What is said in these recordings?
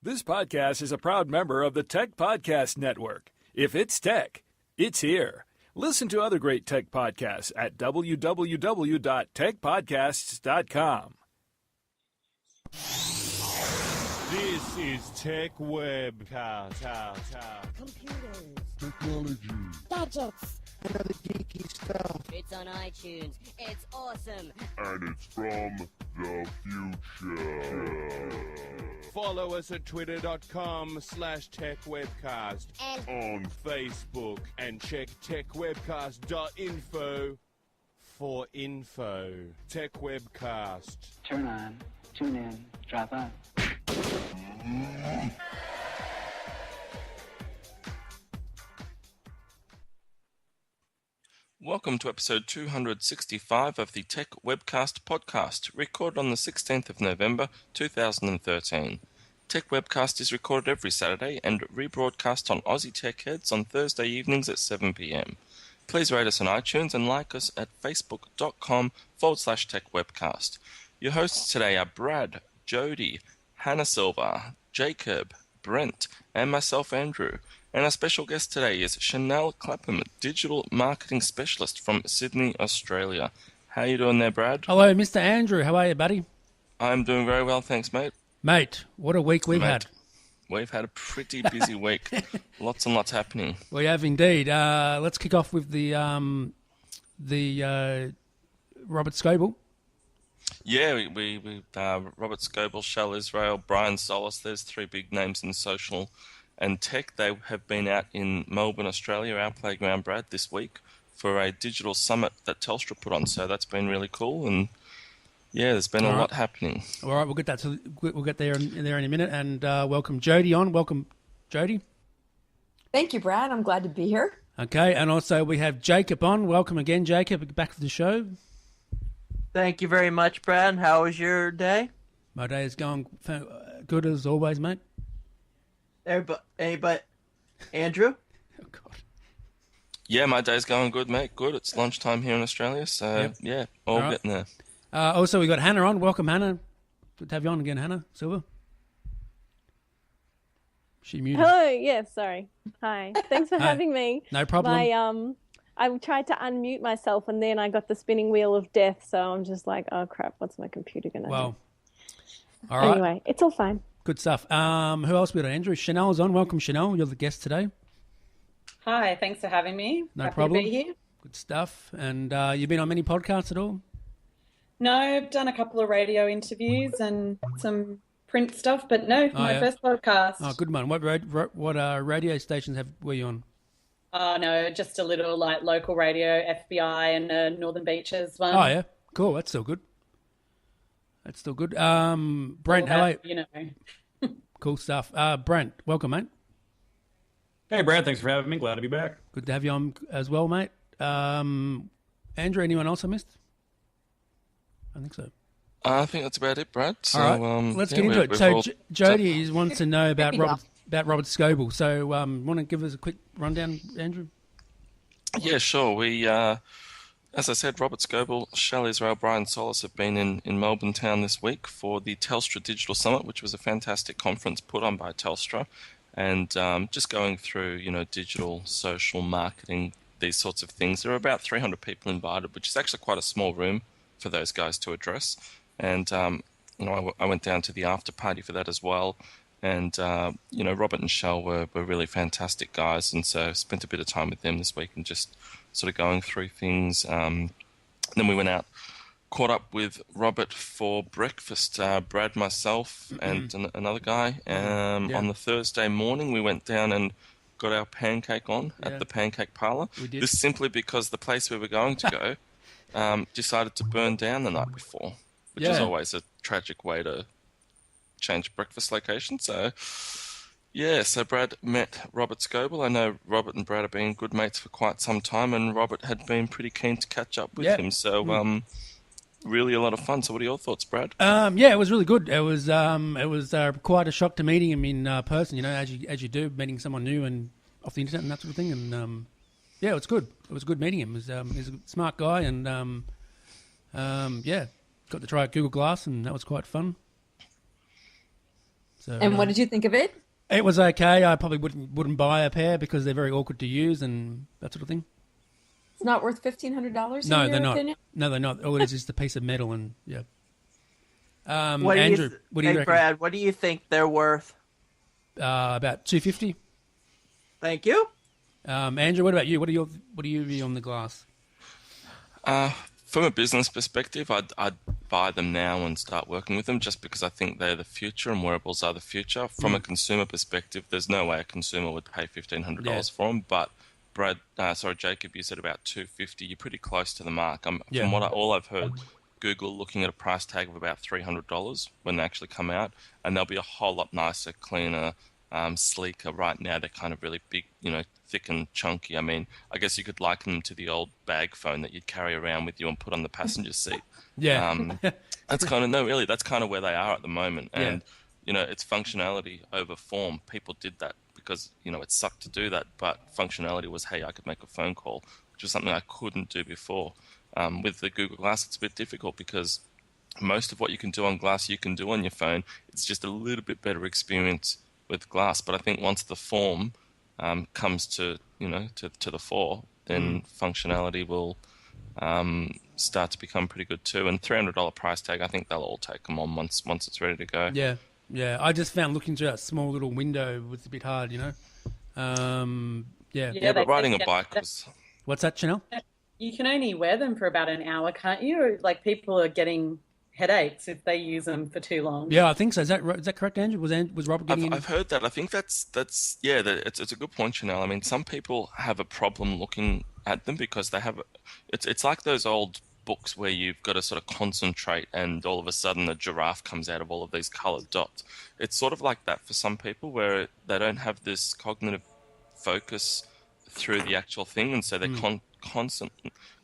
This podcast is a proud member of the Tech Podcast Network. If it's tech, it's here. Listen to other great tech podcasts at www.techpodcasts.com. This is Techwebcast. Computers, Technology, gadgets, and other geeky stuff. It's on iTunes. It's awesome. And it's from the future. Follow us at twitter.com/techwebcast. And On Facebook and check techwebcast.info for info. Techwebcast. Turn on, tune in, drop on. Welcome to episode 265 of the Tech Webcast podcast, recorded on the 16th of November 2013. Tech Webcast is recorded every Saturday and rebroadcast on Aussie Tech Heads on Thursday evenings at 7 p.m. Please rate us on iTunes and like us at facebook.com/techwebcast. Your hosts today are Brad, Jody, Hanna Silva, Jacob, Brent, and myself, Andrew. And our special guest today is Shanelle Clapham, Digital Marketing Specialist from Sydney, Australia. How are you doing there, Brad? Hello, Mr. Andrew. How are you, buddy? I'm doing very well, thanks, mate. Mate, what a week we've had. We've had a pretty busy week. Lots and lots happening. We have indeed. Let's kick off with the Robert Scoble. Yeah, we Robert Scoble, Shell Israel, Brian Solis. There's three big names in social and tech. They have been out in Melbourne, Australia, our playground, Brad, this week for a digital summit that Telstra put on. So that's been really cool, and yeah, there's been a lot happening. All right, we'll get there in a minute, and welcome Jody on. Welcome, Jody. Thank you, Brad. I'm glad to be here. Okay, and also we have Jacob on. Welcome again, Jacob, back to the show. Thank you very much, Brad. How was your day? My day is going good as always, mate. But Andrew? Oh, God. Yeah, my day's going good, mate. Good. It's lunchtime here in Australia, so yeah, all right. Getting there. Also, we got Hanna on. Welcome, Hanna. Good to have you on again, Hanna Silva. She muted. Hello. Yeah, sorry. Hi. Thanks for having me. No problem. I tried to unmute myself, and then I got the spinning wheel of death. So I'm just like, oh crap, what's my computer gonna do? All right. Anyway, it's all fine. Good stuff. Who else we got? Andrew. Chanelle's on. Welcome, Shanelle. You're the guest today. Hi. Thanks for having me. No Happy problem. to be here. Good stuff. And you've been on many podcasts at all? No, I've done a couple of radio interviews and some print stuff, but no, my first podcast. Oh, good one. What radio stations were you on? Oh, no, just a little like local radio, FBI and Northern Beaches one. Oh, yeah. Cool. That's still good. Brent, how are you? You know. Cool stuff. Brent, welcome, mate. Hey, Brad. Thanks for having me. Glad to be back. Good to have you on as well, mate. Andrew, anyone else I missed? I think so. I think that's about it, Brad. So, all right. Let's get into it. So Jody wants to know about Robert Scoble. So want to give us a quick rundown, Andrew? Yeah, sure. We, as I said, Robert Scoble, Shell Israel, Brian Solis have been in Melbourne town this week for the Telstra Digital Summit, which was a fantastic conference put on by Telstra, and just going through, digital, social marketing, these sorts of things. There were about 300 people invited, which is actually quite a small room for those guys to address. And, I went down to the after party for that as well. And, Robert and Shell were really fantastic guys. And so spent a bit of time with them this week and just sort of going through things. Then we went out, caught up with Robert for breakfast, Brad, myself, and another guy. On the Thursday morning, we went down and got our pancake on at the Pancake Parlour. We did. This simply because the place we were going to go decided to burn down the night before, which is always a tragic way to change breakfast location. So, so Brad met Robert Scoble. I know Robert and Brad have been good mates for quite some time, and Robert had been pretty keen to catch up with him. So, really a lot of fun. So what are your thoughts, Brad? It was really good. It was quite a shock to meeting him in person, as you do, meeting someone new and off the internet and that sort of thing. And it was good. It was good meeting him. He's a smart guy, and got to try Google Glass, and that was quite fun. So, And what did you think of it? It was okay. I probably wouldn't buy a pair because they're very awkward to use and that sort of thing. It's not worth $1,500. No, in your they're not. opinion? No, they're not. All it is just a piece of metal and yeah. What Andrew, do you what do you hey, reckon? Brad, what do you think they're worth? About $250. Thank you. Andrew, what about you? What are your view on the glass? From a business perspective, I'd buy them now and start working with them just because I think they're the future and wearables are the future. From a consumer perspective, there's no way a consumer would pay $1,500 for them. But Jacob, you said about $250. You're pretty close to the mark. From all I've heard, Google looking at a price tag of about $300 when they actually come out, and they'll be a whole lot nicer, cleaner, sleeker. Right now, they're kind of really big, thick and chunky. I mean, I guess you could liken them to the old bag phone that you'd carry around with you and put on the passenger seat. Yeah. That's kind of where they are at the moment. And, it's functionality over form. People did that because, it sucked to do that. But functionality was, hey, I could make a phone call, which was something I couldn't do before. With the Google Glass, it's a bit difficult because most of what you can do on Glass, you can do on your phone. It's just a little bit better experience with Glass. But I think once the form comes to the fore, then functionality will start to become pretty good too. And $300 price tag, I think they'll all take them on once it's ready to go. Yeah. I just found looking through that small little window was a bit hard, Yeah, but riding a bike was. What's that, Shanelle? You can only wear them for about an hour, can't you? Like people are getting headaches if they use them for too long. Yeah, I think so. Is that correct, Andrew? Was Robert getting? I've heard that. I think that's it's a good point, Chanel. I mean, some people have a problem looking at them because they have. It's like those old books where you've got to sort of concentrate, and all of a sudden a giraffe comes out of all of these coloured dots. It's sort of like that for some people where they don't have this cognitive focus through the actual thing, and so they're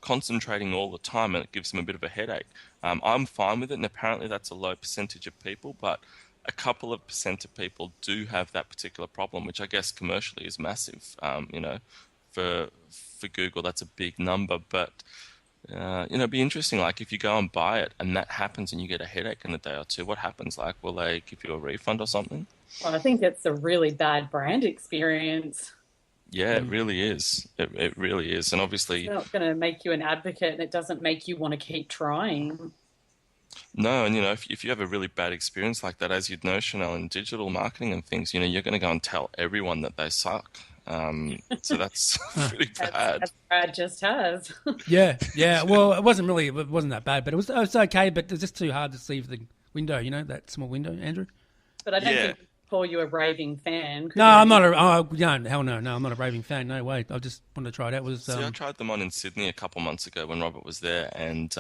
concentrating all the time, and it gives them a bit of a headache. I'm fine with it, and apparently that's a low percentage of people, but a couple of percent of people do have that particular problem, which I guess commercially is massive. For Google, that's a big number, but it'd be interesting. Like if you go and buy it, and that happens, and you get a headache in a day or two, what happens? Like, will they give you a refund or something? Well, I think it's a really bad brand experience. Yeah, it really is. It really is. And obviously, it's not going to make you an advocate, and it doesn't make you want to keep trying. No, and if you have a really bad experience like that, as you'd know, Chanel, in digital marketing and things, you're going to go and tell everyone that they suck. So that's pretty bad. As Brad just has. Yeah. Well, it wasn't that bad, but it was okay. But it was just too hard to see the window. That small window, Andrew. But I don't think call you a raving fan. No, I'm not hell no, I'm not a raving fan. No way. I just wanted to try it out. I tried them on in Sydney a couple months ago when Robert was there, and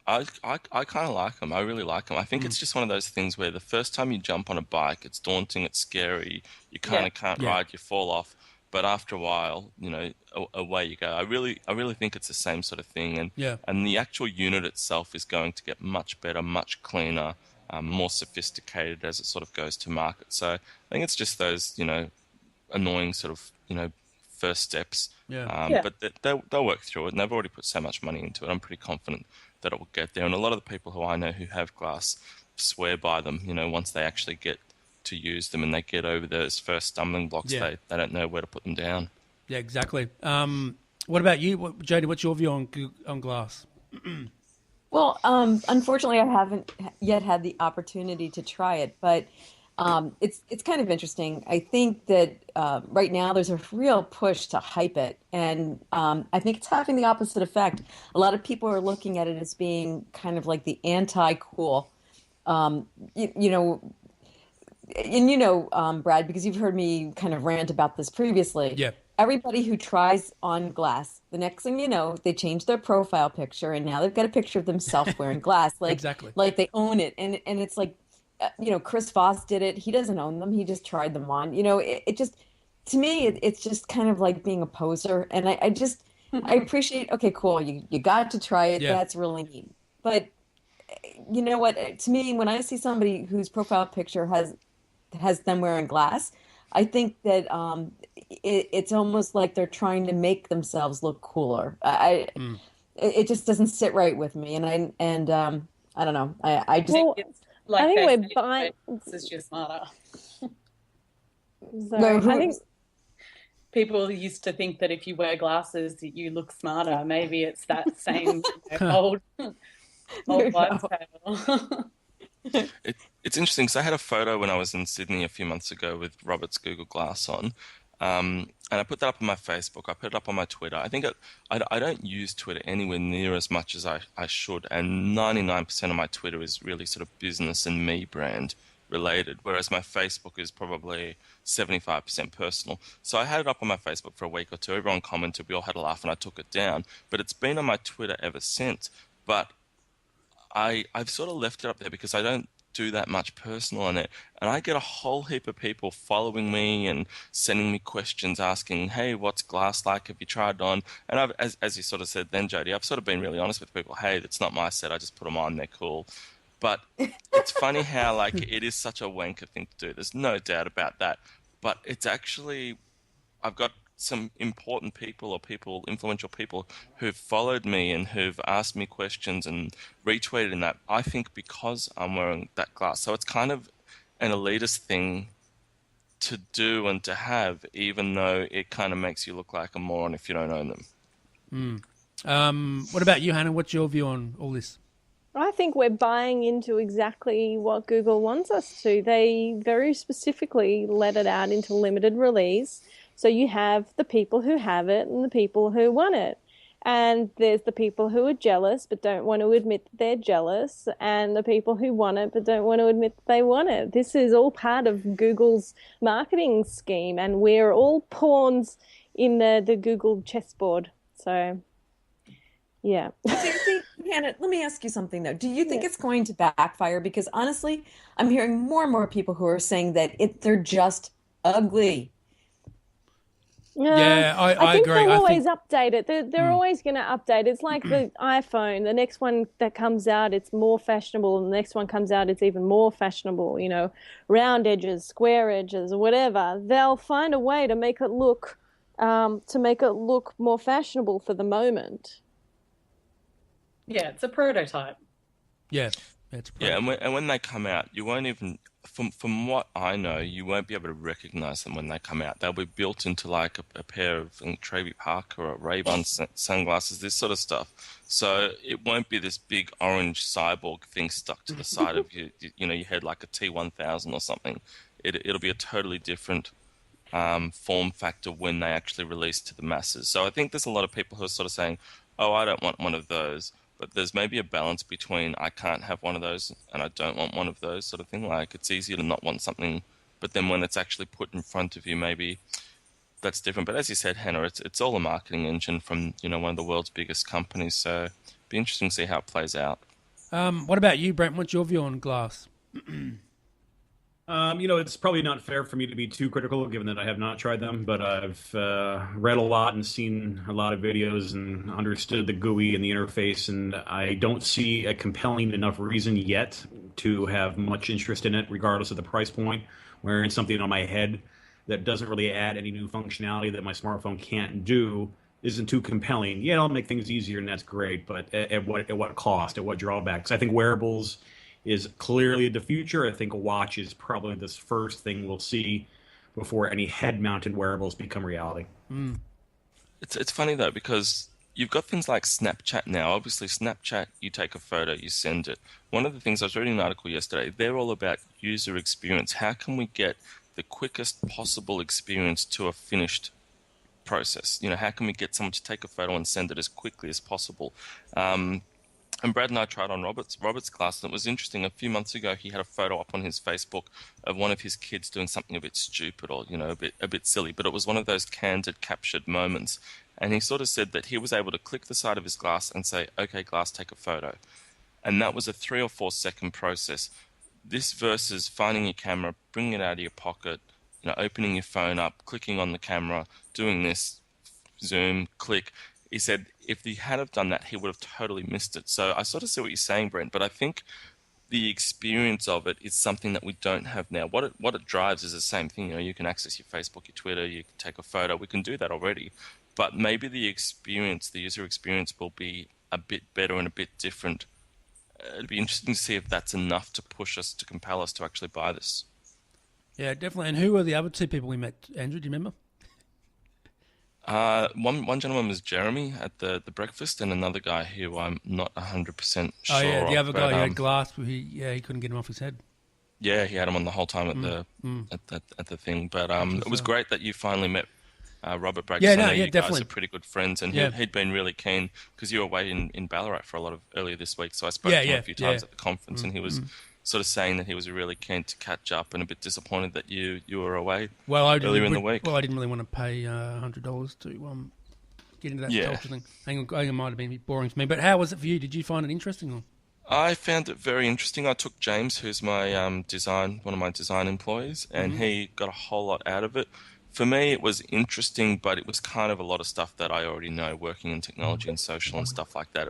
I kind of like them. I really like them. I think it's just one of those things where the first time you jump on a bike, it's daunting, it's scary. You kind of can't ride, you fall off. But after a while, away you go. I really think it's the same sort of thing, and the actual unit itself is going to get much better, much cleaner. More sophisticated as it sort of goes to market. So I think it's just those, annoying sort of, first steps. But they'll work through it, and they've already put so much money into it. I'm pretty confident that it will get there. And a lot of the people who I know who have Glass swear by them, once they actually get to use them and they get over those first stumbling blocks, they don't know where to put them down. Yeah, exactly. What about you, Jody? What's your view on Glass? Well, unfortunately, I haven't yet had the opportunity to try it, but it's kind of interesting. I think that right now there's a real push to hype it, and I think it's having the opposite effect. A lot of people are looking at it as being kind of like the anti-cool, Brad, because you've heard me kind of rant about this previously. Yeah. Everybody who tries on Glass, the next thing you know, they change their profile picture, and now they've got a picture of themselves wearing Glass, exactly, like they own it, and it's like, Chris Voss did it. He doesn't own them. He just tried them on. It just, to me, it's just kind of like being a poser, and I appreciate. Okay, cool. You got to try it. Yeah. That's really neat. But you know what? To me, when I see somebody whose profile picture has them wearing Glass, I think that it's almost like they're trying to make themselves look cooler. It just doesn't sit right with me, and I don't know. I just Like I think they we're say, buying. glasses, you're smarter. Sorry, I think People used to think that if you wear glasses, that you look smarter. Maybe it's that same old wives' tale. It's interesting because I had a photo when I was in Sydney a few months ago with Robert's Google Glass on, and I put that up on my Facebook. I put it up on my Twitter. I don't use Twitter anywhere near as much as I should, and 99% of my Twitter is really sort of business and me brand related, whereas my Facebook is probably 75% personal. So I had it up on my Facebook for a week or two. Everyone commented, we all had a laugh, and I took it down. But it's been on my Twitter ever since. But I've sort of left it up there because I don't do that much personal on it. And I get a whole heap of people following me and sending me questions asking, hey, what's glass like? Have you tried it on? And as you sort of said then, Jody, I've sort of been really honest with people. Hey, that's not my set. I just put them on. They're cool. But it's funny how, like, it is such a wanker thing to do. There's no doubt about that. But it's actually, I've got some important people or influential people who've followed me and who've asked me questions and retweeted in that, I think because I'm wearing that glass. So it's kind of an elitist thing to do and to have, even though it kind of makes you look like a moron if you don't own them. What about you, Hanna? What's your view on all this? I think we're buying into exactly what Google wants us to. They very specifically let it out into limited release. So you have the people who have it and the people who want it. And there's the people who are jealous but don't want to admit that they're jealous, and the people who want it but don't want to admit that they want it. This is all part of Google's marketing scheme, and we're all pawns in the Google chessboard. So, yeah. See, Hanna, let me ask you something, though. Do you think it's going to backfire? Because honestly, I'm hearing more and more people who are saying that they're just ugly. Yeah, I think agree. they'll always update it. They're always going to update. It's like the iPhone. The next one that comes out, it's more fashionable. And the next one comes out, it's even more fashionable. You know, round edges, square edges, whatever. They'll find a way to make it look more fashionable for the moment. Yeah, it's a prototype. Yeah, it's yeah, and when they come out, you won't even. From what I know, you won't be able to recognize them when they come out. They'll be built into like a pair of Trevi Parker or Ray-Ban sunglasses, this sort of stuff. So it won't be this big orange cyborg thing stuck to the side of your head like a T1000 or something. It'll be a totally different form factor when they actually release to the masses. So I think there's a lot of people who are sort of saying, oh, I don't want one of those. But there's maybe a balance between I can't have one of those and I don't want one of those sort of thing. Like it's easier to not want something, but then when it's actually put in front of you, maybe that's different. But as you said, Hanna, it's all a marketing engine from one of the world's biggest companies. So it'd be interesting to see how it plays out. What about you, Brent? What's your view on glass? It's probably not fair for me to be too critical, given that I have not tried them, but I've read a lot and seen a lot of videos and understood the GUI and the interface, and I don't see a compelling enough reason yet to have much interest in it, regardless of the price point. Wearing something on my head that doesn't really add any new functionality that my smartphone can't do isn't too compelling. Yeah, it'll make things easier, and that's great, but at what cost, at what drawbacks? I think wearables is clearly the future. I think a watch is probably the first thing we'll see before any head-mounted wearables become reality. It's funny though, because you've got things like Snapchat now. Obviously, Snapchat, you take a photo, you send it. One of the things, I was reading an article yesterday, they're all about user experience. How can we get the quickest possible experience to a finished process? How can we get someone to take a photo and send it as quickly as possible? And Brad and I tried on Robert's glass, and it was interesting. A few months ago, he had a photo up on his Facebook of one of his kids doing something a bit stupid or a bit silly, but it was one of those candid, captured moments. And he sort of said that he was able to click the side of his glass and say, "Okay, glass, take a photo," and that was a 3 or 4 second process. This versus finding your camera, bringing it out of your pocket, opening your phone up, clicking on the camera, doing this, zoom, click. He said if he had have done that, he would have totally missed it. So I sort of see what you're saying, Brent, but I think the experience of it is something that we don't have now. What it drives is the same thing. You can access your Facebook, your Twitter, you can take a photo. We can do that already. But maybe the user experience will be a bit better and a bit different it'd be interesting to see if that's enough to push us, to compel us to actually buy this. Yeah, definitely. And who were the other two people we met, Andrew? Do you remember? One gentleman was Jeremy at the breakfast, and another guy who I'm not 100% sure Oh yeah, the of, other guy but, who had glass. He couldn't get him off his head. yeah, he had him on the whole time at at the thing. But it was great that you finally met Robert Bragg. Yeah, I no, know yeah, you definitely. guys are pretty good friends, and Yeah. he'd been really keen because you were away in Ballarat for a lot of earlier this week. So I spoke to him a few times at the conference, and he was sort of saying that he was really keen to catch up and a bit disappointed that you were away earlier in the week. Well, I didn't really want to pay $100 to get into that culture thing. I think it might have been a bit boring for me. But how was it for you? Did you find it interesting? Or? I found it very interesting. I took James, who's my one of my design employees, and he got a whole lot out of it. For me, it was interesting, but it was kind of a lot of stuff that I already know, working in technology and social and stuff like that.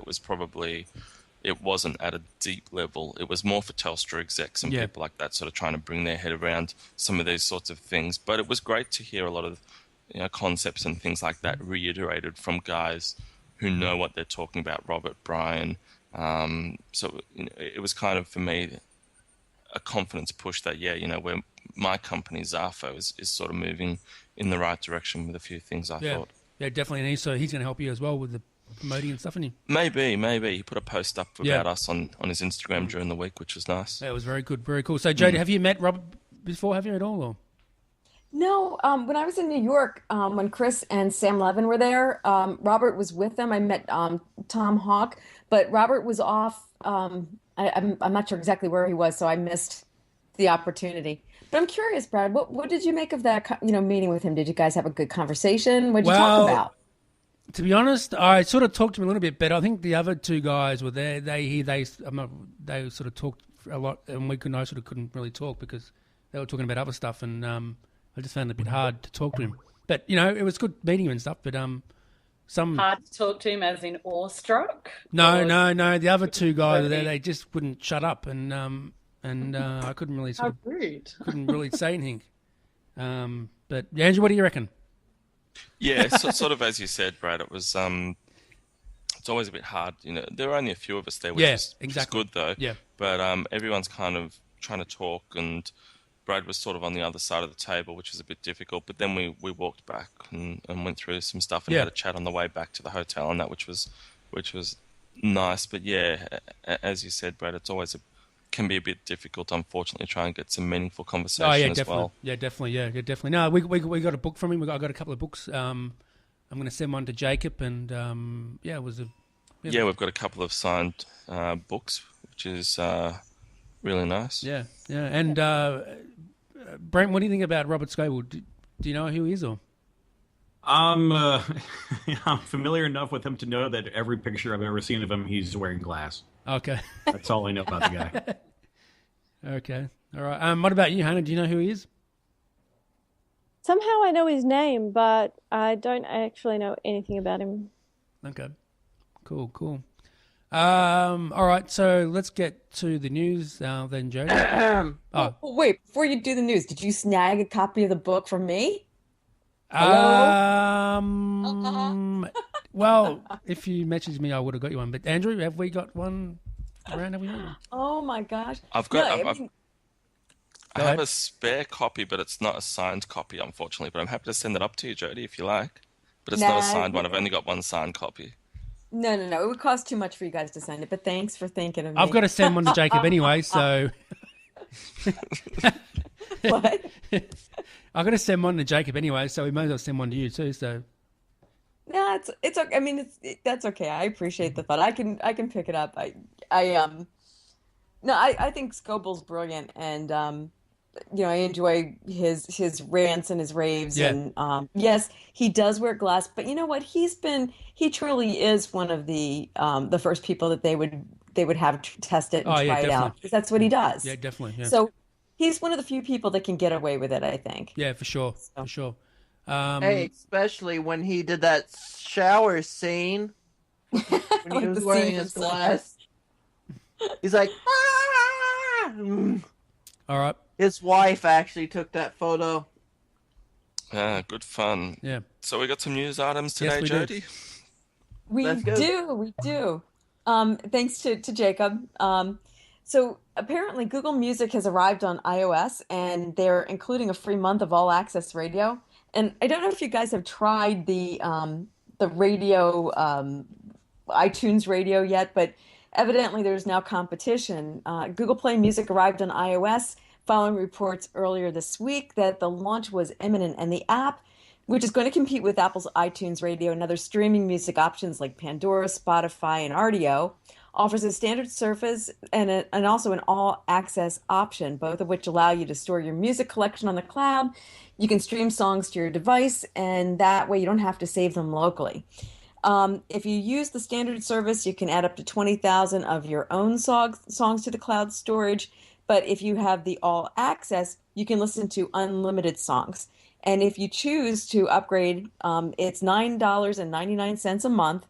It wasn't at a deep level. It was more for Telstra execs and people like that, sort of trying to bring their head around some of these sorts of things. But it was great to hear a lot of concepts and things like that reiterated from guys who know what they're talking about. Robert, Brian. So it was kind of, for me, a confidence push that where my company Zafo is sort of moving in the right direction with a few things. I thought. Yeah, definitely. And he's going to help you as well with the promoting and stuff, isn't he? Maybe. He put a post up about us on his Instagram during the week, which was nice. Yeah, it was very good, very cool. So, Jody, have you met Robert before? Have you at all? Or? No, when I was in New York, when Chris and Sam Levin were there, Robert was with them. I met Tom Hawk, but Robert was off. I'm not sure exactly where he was, so I missed the opportunity. But I'm curious, Brad, what did you make of that meeting with him? Did you guys have a good conversation? What did you talk about? To be honest, I sort of talked to him a little bit better. I think the other two guys were there. They sort of talked a lot, and I sort of couldn't really talk because they were talking about other stuff, and I just found it a bit hard to talk to him. But it was good meeting him and stuff. But hard to talk to him as in awestruck. No. The other two guys there, they just wouldn't shut up, and I couldn't really couldn't really say anything. But Andrew, what do you reckon? Yeah, sort of as you said, Brad. It was it's always a bit hard. There were only a few of us there, which is good though. Yeah. But everyone's kind of trying to talk, and Brad was sort of on the other side of the table, which was a bit difficult. But then we walked back and went through some stuff and had a chat on the way back to the hotel and that, which was nice. But yeah, as you said, Brad, it's always can be a bit difficult, unfortunately, to try and get some meaningful conversation as well. Yeah, definitely. No, we got a book from him. I got a couple of books. I'm going to send one to Jacob, and it was we've got a couple of signed books, which is really nice. Yeah. And Brent, what do you think about Robert Scoble? Do you know who he is, or? I'm familiar enough with him to know that every picture I've ever seen of him, he's wearing glass. Okay. That's all I know about the guy. Okay. All right. What about you, Hanna? Do you know who he is? Somehow I know his name, but I don't actually know anything about him. Okay. Cool. All right. So let's get to the news then, Jody. Wait, before you do the news, did you snag a copy of the book from me? Well, if you messaged me, I would have got you one. But Andrew, have we got one around? Have we got one? Oh my gosh! I have a spare copy, but it's not a signed copy, unfortunately. But I'm happy to send it up to you, Jody, if you like. But it's not a signed one. I've only got one signed copy. No. It would cost too much for you guys to send it. But thanks for thinking of me. I've got to send one to Jacob anyway, so. What? I've got to send one to Jacob anyway, so we may as well send one to you too. So. No, it's okay. I mean, that's okay. I appreciate the thought. I can pick it up. I think Scoble's brilliant, and I enjoy his rants and his raves. Yeah. And yes, he does wear glass, but you know what? He truly is one of the first people that they would have test it and try it out, because that's what he does. Yeah, definitely. Yeah. So he's one of the few people that can get away with it, I think. Yeah, for sure. For sure. Hey, especially when he did that shower scene when he was wearing his glass. He's like, ah! All right. His wife actually took that photo. Yeah, good fun. Yeah. So we got some news items today, Yes, we Jody? We do. Thanks to Jacob. So apparently Google Music has arrived on iOS and they're including a free month of all access radio. And I don't know if you guys have tried the radio iTunes radio yet, but evidently there's now competition. Google Play Music arrived on iOS following reports earlier this week that the launch was imminent, and the app, which is going to compete with Apple's iTunes Radio and other streaming music options like Pandora, Spotify, and Rdio, offers a standard surface and also an all-access option, both of which allow you to store your music collection on the cloud. You can stream songs to your device, and that way you don't have to save them locally. If you use the standard service, you can add up to 20,000 of your own songs to the cloud storage. But if you have the all access, you can listen to unlimited songs. And if you choose to upgrade, it's $9.99 a month.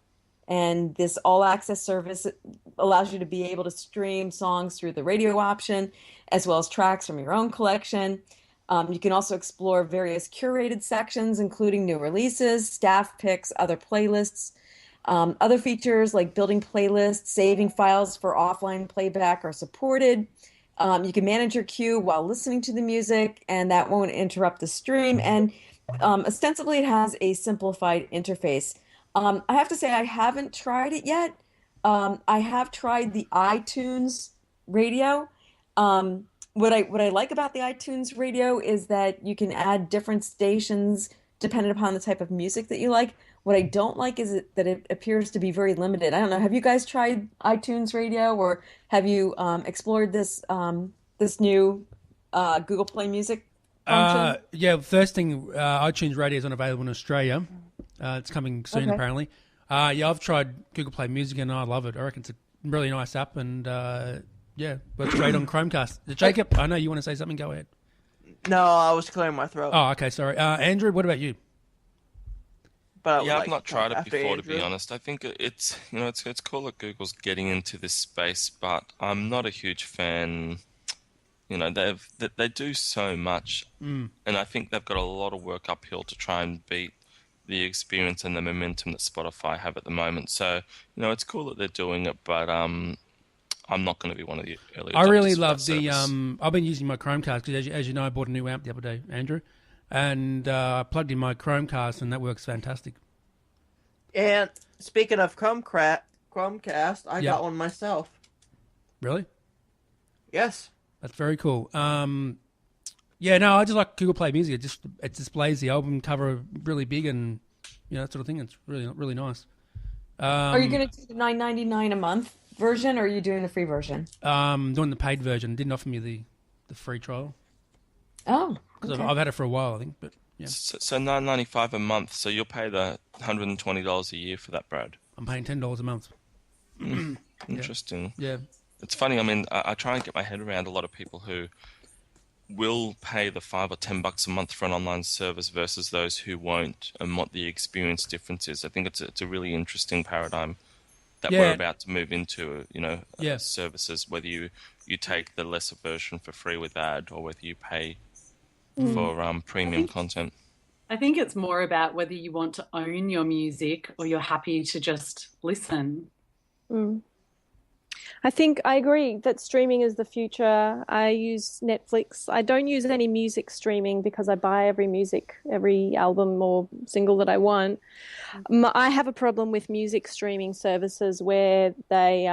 And this all access service allows you to be able to stream songs through the radio option, as well as tracks from your own collection. You can also explore various curated sections, including new releases, staff picks, other playlists. Other features like building playlists, saving files for offline playback are supported. You can manage your queue while listening to the music, and that won't interrupt the stream. And ostensibly, it has a simplified interface. I have to say, I haven't tried it yet. I have tried the iTunes radio. What I like about the iTunes radio is that you can add different stations depending upon the type of music that you like. What I don't like is that it appears to be very limited. I don't know. Have you guys tried iTunes Radio, or have you explored this this new Google Play Music function? Yeah, first thing, iTunes Radio is unavailable in Australia. It's coming soon, apparently. Yeah, I've tried Google Play Music and I love it. I reckon it's a really nice app, and yeah, works great on Chromecast. Jacob, I know you want to say something. Go ahead. No, I was clearing my throat. Oh, okay, sorry. Andrew, what about you? But yeah, I've not tried it before, to be honest. I think it's it's cool that Google's getting into this space, but I'm not a huge fan. You know, they do so much, and I think they've got a lot of work uphill to try and beat the experience and the momentum that Spotify have at the moment. So, it's cool that they're doing it, but I'm not going to be one of the early adopters. I really love the I've been using my Chromecast because, as you know, I bought a new amp the other day, Andrew, and I plugged in my Chromecast, and that works fantastic. And speaking of Chromecast, I got one myself. Really? Yes. That's very cool. Yeah, no, I just like Google Play Music. It displays the album cover really big, and that sort of thing. It's really nice. Are you going to do the $9.99 a month version, or are you doing the free version? Doing the paid version. Didn't offer me the free trial. Oh, because okay. I've had it for a while, I think. But yeah. So $9.95 a month. So you'll pay the $120 a year for that, Brad. I'm paying $10 a month. Interesting. Yeah. It's funny. I mean, I try and get my head around a lot of people who will pay the $5 or $10 a month for an online service versus those who won't, and what the experience difference is. I think it's a really interesting paradigm that we're about to move into. Services, whether you take the lesser version for free with ad, or whether you pay for premium content. I think it's more about whether you want to own your music or you're happy to just listen. I think I agree that streaming is the future. I use Netflix. I don't use any music streaming because I buy every album or single that I want. I have a problem with music streaming services where they,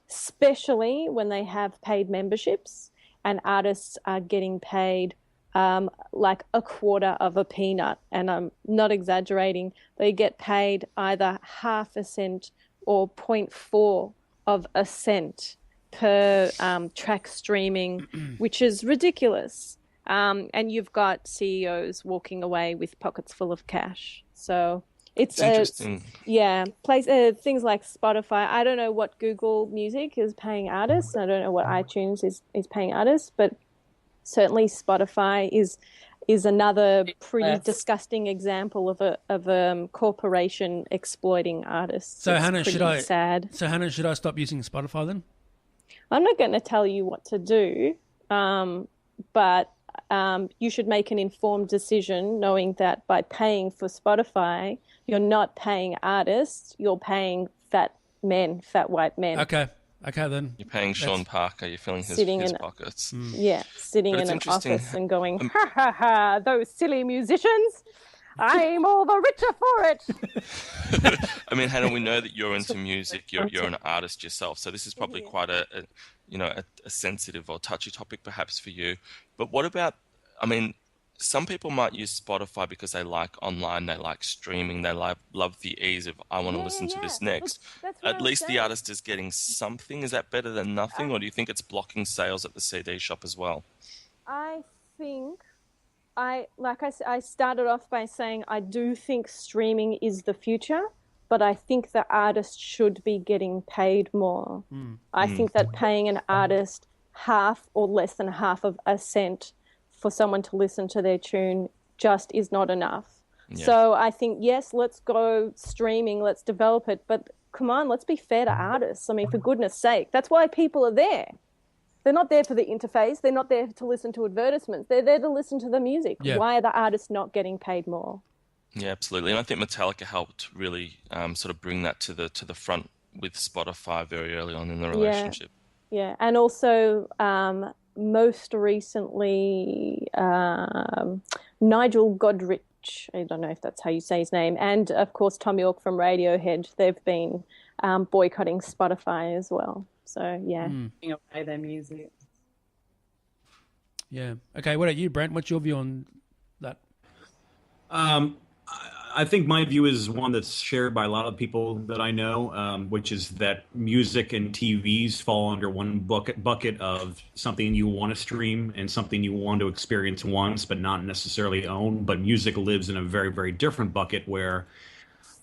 especially when they have paid memberships and artists are getting paid like a quarter of a peanut. And I'm not exaggerating. They get paid either half a cent or 0.4 of a cent per track streaming, which is ridiculous. And you've got CEOs walking away with pockets full of cash. So it's interesting. Things like Spotify. I don't know what Google Music is paying artists. I don't know what iTunes is paying artists, but certainly Spotify is another pretty disgusting example of a corporation exploiting artists. So Hanna, should I stop using Spotify then? I'm not going to tell you what to do, but you should make an informed decision, knowing that by paying for Spotify, you're not paying artists, you're paying that men, fat white men. Okay then. You're paying Sean Parker. You're filling his Sitting in- pockets. Yeah, sitting But in it's an interesting. office and going, ha ha ha, those silly musicians. I'm all the richer for it. I mean, Hannah, we know that you're into music. You're an artist yourself, so this is probably quite a sensitive or touchy topic perhaps for you. But what about? I mean, some people might use Spotify because they like online, they like streaming, they love the ease of I want to listen to this next. That's what At I was least the saying. artist is getting something. Is that better than nothing, or do you think it's blocking sales at the CD shop as well? I think I started off by saying I do think streaming is the future, but I think the artist should be getting paid more. I think that paying an artist half or less than half of a cent for someone to listen to their tune just is not enough. Yeah. So I think, yes, let's go streaming, let's develop it, but come on, let's be fair to artists. I mean, for goodness sake, that's why people are there. They're not there for the interface. They're not there to listen to advertisements. They're there to listen to the music. Yeah. Why are the artists not getting paid more? Yeah, absolutely. And I think Metallica helped really sort of bring that to the front with Spotify very early on in the relationship. Yeah, and also most recently Nigel Godrich, I don't know if that's how you say his name, and of course Tom York from Radiohead. They've been boycotting Spotify as well. So yeah, Giving away their music. Yeah. Okay. What about you, Brent? What's your view on that? I think my view is one that's shared by a lot of people that I know, which is that music and TVs fall under one bucket of something you want to stream and something you want to experience once, but not necessarily own. But music lives in a very, very different bucket where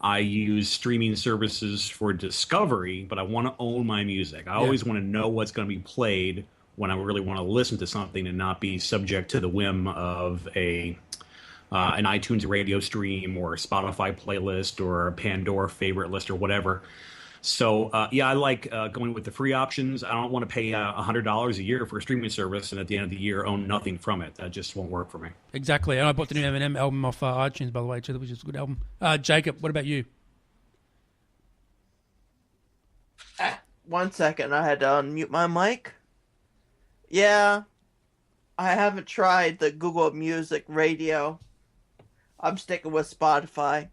I use streaming services for discovery, but I want to own my music. I always want to know what's going to be played when I really want to listen to something and not be subject to the whim of an iTunes radio stream or a Spotify playlist or a Pandora favorite list or whatever. So, I like going with the free options. I don't want to pay $100 a year for a streaming service and at the end of the year own nothing from it. That just won't work for me. Exactly. And I bought the new Eminem album off iTunes, by the way, too, which is a good album. Jacob, what about you? 1 second, I had to unmute my mic. Yeah, I haven't tried the Google Music Radio. I'm sticking with Spotify.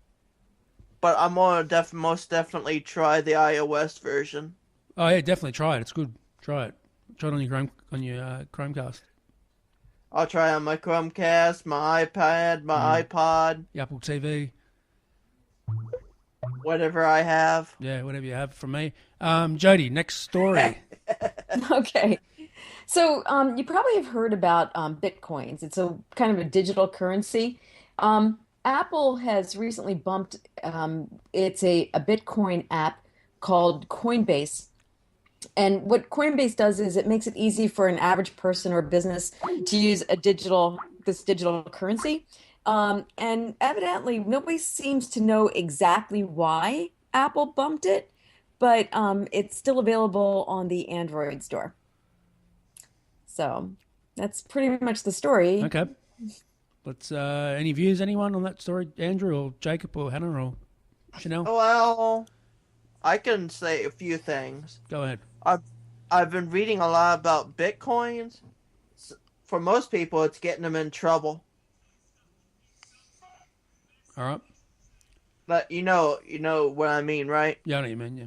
But I'm going to most definitely try the iOS version. Oh yeah, definitely try it. It's good. Try it. Try it on your Chromecast. I'll try on my Chromecast, my iPad, my iPod. The Apple TV. Whatever I have. Yeah, whatever you have from me. Jody, next story. Okay. So you probably have heard about Bitcoins. It's a kind of a digital currency. Apple has recently bumped, it's a Bitcoin app called Coinbase. And what Coinbase does is it makes it easy for an average person or business to use this digital currency. And evidently, nobody seems to know exactly why Apple bumped it, but it's still available on the Android store. So that's pretty much the story. Okay. Let's. Any views, anyone on that story? Andrew or Jacob or Hanna or Shanelle? Well, I can say a few things. Go ahead. I've been reading a lot about Bitcoins. For most people, it's getting them in trouble. All right. But you know what I mean, right? Yeah, I know what you mean, yeah.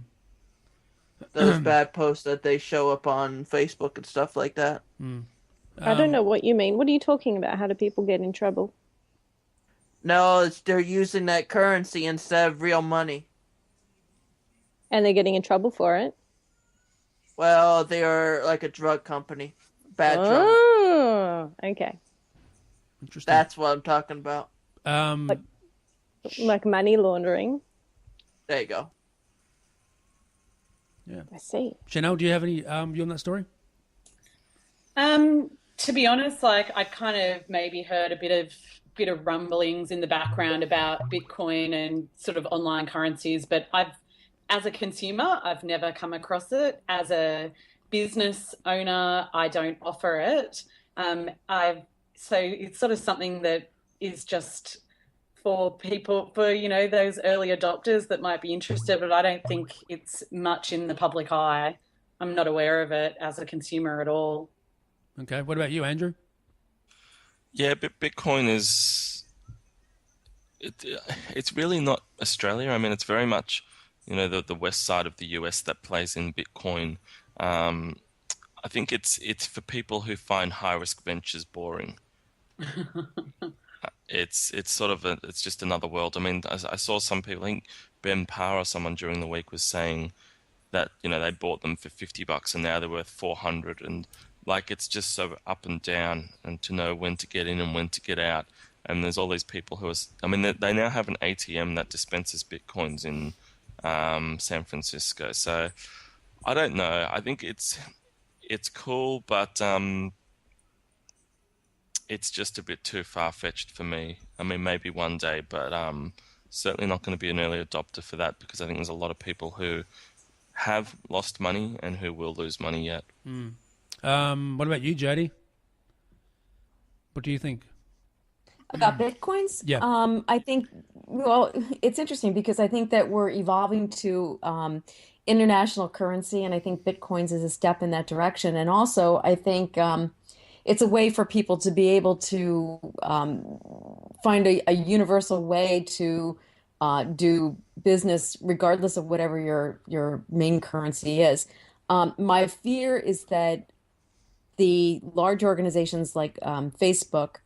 Those bad posts that they show up on Facebook and stuff like that. I don't know what you mean. What are you talking about? How do people get in trouble? No, they're using that currency instead of real money. And they're getting in trouble for it? Well, they are like a drug company. Bad drug. Oh, okay. Interesting. That's what I'm talking about. Like money laundering. There you go. Yeah. I see. Shanelle, do you have any view on that story? To be honest, like I kind of maybe heard a bit of rumblings in the background about Bitcoin and sort of online currencies, but as a consumer, I've never come across it. As a business owner, I don't offer it. So it's sort of something that is just for people, for, those early adopters that might be interested, but I don't think it's much in the public eye. I'm not aware of it as a consumer at all. Okay. What about you, Andrew? Yeah, Bitcoin is it's really not Australia. I mean, it's very much, the west side of the US that plays in Bitcoin. I think it's for people who find high risk ventures boring. It's sort of it's just another world. I mean, I saw some people, I think Ben Power or someone during the week was saying that, they bought them for $50 and now they're worth 400, and like it's just so up and down, and to know when to get in and when to get out. And there's all these people who are, I mean, they now have an ATM that dispenses Bitcoins in San Francisco. So I don't know. I think it's cool, but it's just a bit too far-fetched for me. I mean, maybe one day, but certainly not going to be an early adopter for that, because I think there's a lot of people who have lost money and who will lose money yet. What about you, Jody? What do you think? About Bitcoins? Yeah. I think, well, it's interesting because I think that we're evolving to international currency, and I think Bitcoins is a step in that direction. And also, I think it's a way for people to be able to find a universal way to do business regardless of whatever your main currency is. My fear is that the large organizations like Facebook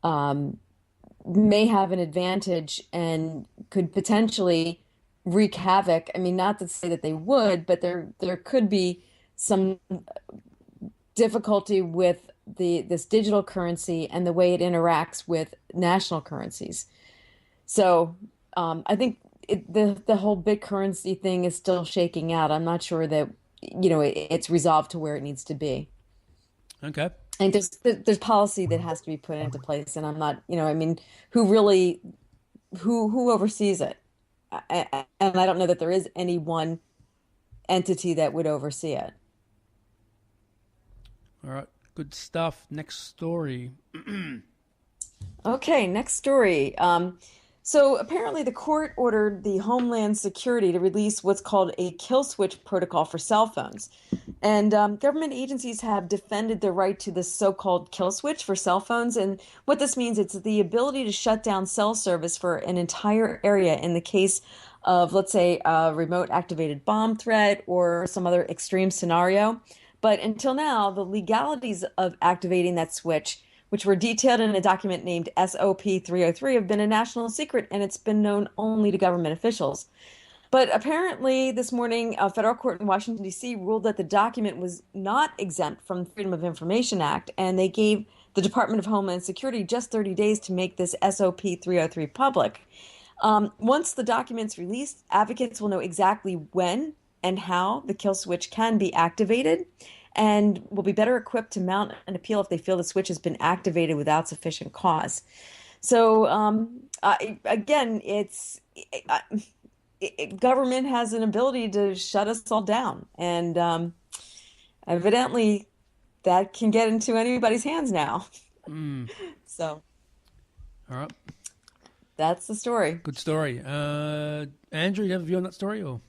may have an advantage and could potentially wreak havoc. I mean, not to say that they would, but there could be some difficulty with this digital currency and the way it interacts with national currencies. So I think the whole bit currency thing is still shaking out. I'm not sure that it's resolved to where it needs to be. Okay. And there's policy that has to be put into place, and I'm not, I mean, who oversees it? And I don't know that there is any one entity that would oversee it. All right. Good stuff. Next story. Okay, next story. So apparently the court ordered the Homeland Security to release what's called a kill switch protocol for cell phones. And government agencies have defended the right to this so-called kill switch for cell phones. And what this means, it's the ability to shut down cell service for an entire area in the case of, let's say, a remote activated bomb threat or some other extreme scenario. But until now, the legalities of activating that switch, which were detailed in a document named SOP 303, have been a national secret, and it's been known only to government officials. But apparently this morning, a federal court in Washington, D.C. ruled that the document was not exempt from the Freedom of Information Act, and they gave the Department of Homeland Security just 30 days to make this SOP 303 public. Once the document's released, advocates will know exactly when and how the kill switch can be activated, and will be better equipped to mount an appeal if they feel the switch has been activated without sufficient cause. So again, government has an ability to shut us all down, and evidently that can get into anybody's hands now. So, all right, that's the story. Good story. Andrew, you have a view on that story, or?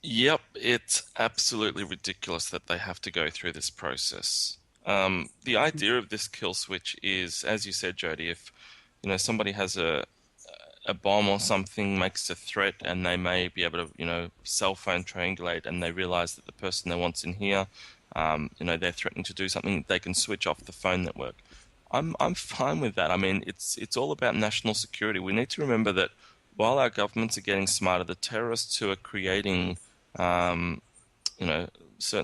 Yep, it's absolutely ridiculous that they have to go through this process. The idea of this kill switch is, as you said, Jody, if somebody has a bomb or something, makes a threat, and they may be able to cell phone triangulate, and they realize that the person they want's in here, they're threatening to do something, they can switch off the phone network. I'm fine with that. I mean, it's all about national security. We need to remember that while our governments are getting smarter, the terrorists who are creating certain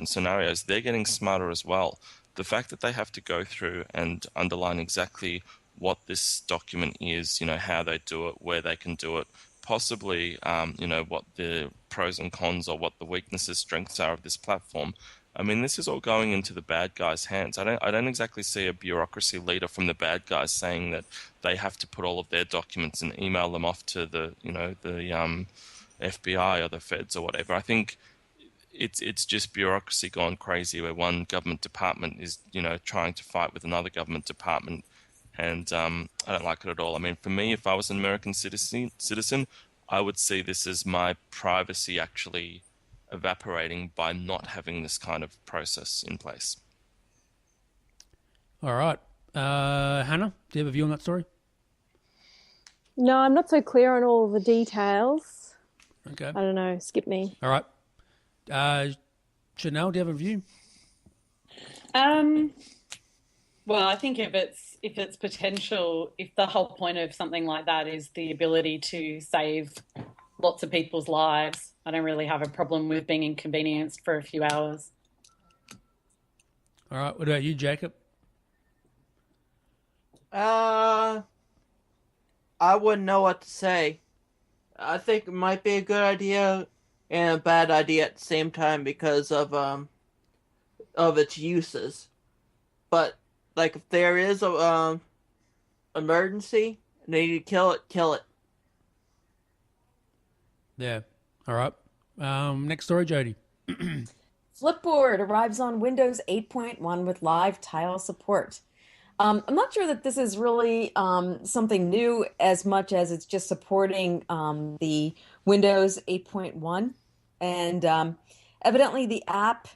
scenarios, they're getting smarter as well. The fact that they have to go through and underline exactly what this document is, how they do it, where they can do it, possibly, what the pros and cons or what the weaknesses, strengths are of this platform. I mean, this is all going into the bad guys' hands. I don't exactly see a bureaucracy leader from the bad guys saying that they have to put all of their documents and email them off to the FBI or the feds or whatever. I think it's just bureaucracy gone crazy, where one government department is trying to fight with another government department, and I don't like it at all. I mean, for me, if I was an American citizen, I would see this as my privacy actually evaporating by not having this kind of process in place. All right. Hannah, do you have a view on that story? No, I'm not so clear on all the details. Okay. I don't know. Skip me. All right. Shanelle, do you have a view? Well, I think if it's potential, if the whole point of something like that is the ability to save lots of people's lives, I don't really have a problem with being inconvenienced for a few hours. All right. What about you, Jacob? I wouldn't know what to say. I think it might be a good idea and a bad idea at the same time because of its uses. But like if there is a emergency and they need to kill it, kill it. Yeah. All right. Next story, Jody. Flipboard arrives on Windows 8.1 with live tile support. I'm not sure that this is really something new as much as it's just supporting the Windows 8.1. And evidently the app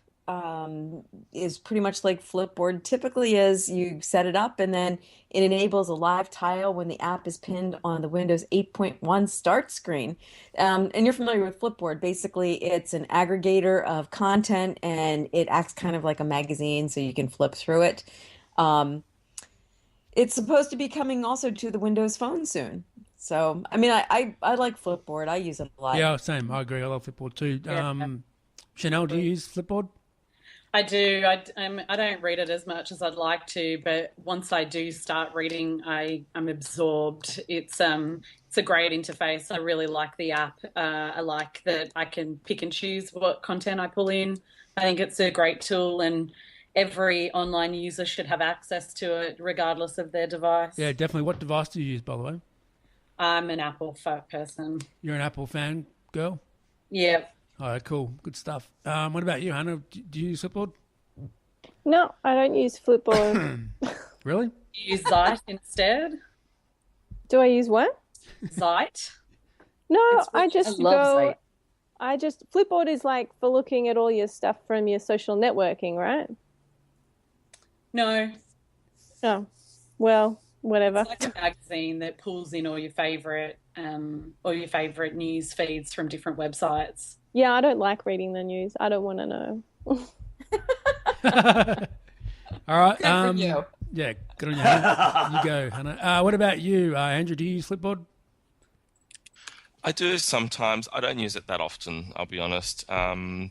is pretty much like Flipboard typically is. You set it up and then it enables a live tile when the app is pinned on the Windows 8.1 start screen. And you're familiar with Flipboard. Basically, it's an aggregator of content and it acts kind of like a magazine so you can flip through it. It's supposed to be coming also to the Windows Phone soon. So, I mean, I like Flipboard. I use it a lot. Yeah, same. I agree. I love Flipboard too. Yeah. Chanel, do you use Flipboard? I do. I don't read it as much as I'd like to, but once I do start reading, I'm absorbed. It's a great interface. I really like the app. I like that I can pick and choose what content I pull in. I think it's a great tool, and every online user should have access to it, regardless of their device. Yeah, definitely. What device do you use, by the way? I'm an Apple person. You're an Apple fan, girl? Yeah. All right, cool. Good stuff. What about you, Hannah? Do you use Flipboard? No, I don't use Flipboard. Really? You use Zite instead? Do I use what? Zite? No, I love Zite. Flipboard is like for looking at all your stuff from your social networking, right? No. Oh, well, whatever. It's like a magazine that pulls in all your favorite news feeds from different websites. Yeah, I don't like reading the news. I don't want to know. All right. Good for you. Yeah, good on you, Hannah. You go, Hannah. What about you, Andrew? Do you use Flipboard? I do sometimes. I don't use it that often, I'll be honest. I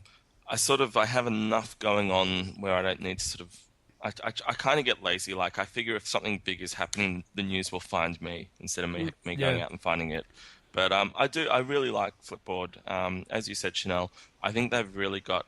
have enough going on where I don't need to sort of... I kind of get lazy. Like, I figure if something big is happening, the news will find me instead of me going out and finding it. But I really like Flipboard. As you said, Chanel, I think they've really got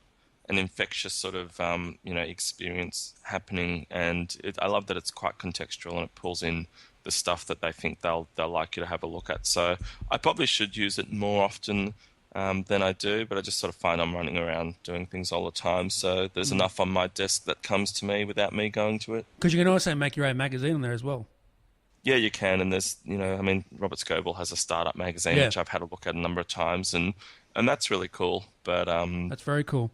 an infectious sort of experience happening, and I love that it's quite contextual and it pulls in the stuff that they think they'll like you to have a look at. So I probably should use it more often than I do, but I just sort of find I'm running around doing things all the time. So there's enough on my desk that comes to me without me going to it. Because you can also make your own magazine on there as well. Yeah, you can, and there's, Robert Scoble has a startup magazine, which I've had a look at a number of times, and that's really cool. But that's very cool.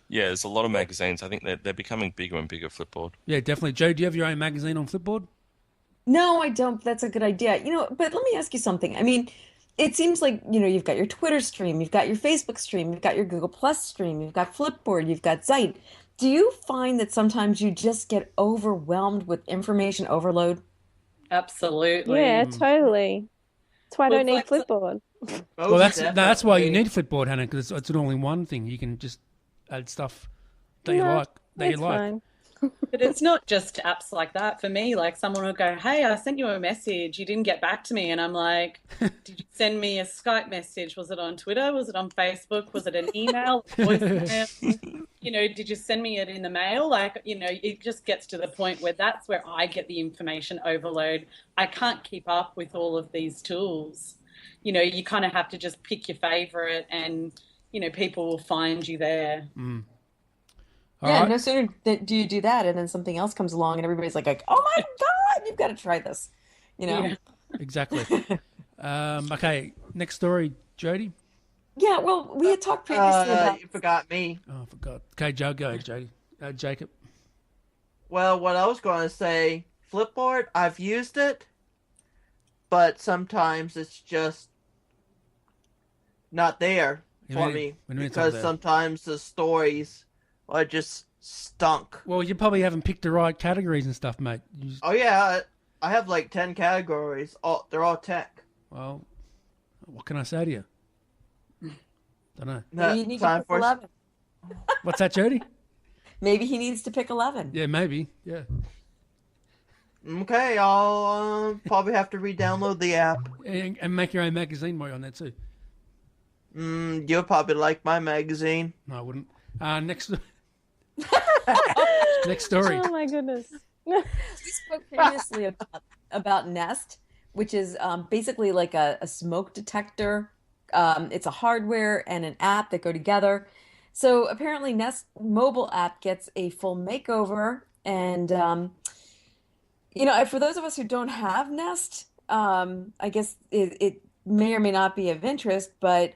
Yeah, there's a lot of magazines. I think they're becoming bigger and bigger, Flipboard. Yeah, definitely. Joe, do you have your own magazine on Flipboard? No, I don't. That's a good idea. But let me ask you something. I mean, it seems like, you've got your Twitter stream, you've got your Facebook stream, you've got your Google Plus stream, you've got Flipboard, you've got Zite. Do you find that sometimes you just get overwhelmed with information overload? Absolutely. Yeah, totally. That's why I don't need Flipboard. Well, that's why you need Flipboard, Hannah, because it's an all-in-one thing. You can just add stuff that you like. Fine. But it's not just apps like that. For me, like someone will go, "Hey, I sent you a message. You didn't get back to me." And I'm like, "Did you send me a Skype message? Was it on Twitter? Was it on Facebook? Was it an email? Voicemail? Did you send me it in the mail?" Like, it just gets to the point where that's where I get the information overload. I can't keep up with all of these tools. You kind of have to just pick your favorite and, people will find you there. Yeah, no sooner do you do that, and then something else comes along, and everybody's like, "Oh my God, you've got to try this," you know? Yeah. Exactly. Okay, next story, Jody. Yeah, well, we had talked previously about. You forgot me. Oh, I forgot. Okay, Joe, go, Jody. Jacob. Well, what I was going to say, Flipboard, I've used it, but sometimes it's just not there for me because sometimes the stories are just stunk. Well, you probably haven't picked the right categories and stuff, mate. Oh yeah, I have like 10 categories. They're all tech. Well, what can I say to you? Don't know. Maybe you need to pick 11. What's that, Jody? Maybe he needs to pick 11. Yeah, maybe. Yeah. Okay, I'll probably have to re-download the app. And make your own magazine while you're on that too. You'll probably like my magazine. No, I wouldn't. Next story. Oh my goodness. We spoke previously about Nest, which is basically like a smoke detector. It's a hardware and an app that go together. So apparently Nest mobile app gets a full makeover. And, for those of us who don't have Nest, I guess it may or may not be of interest, but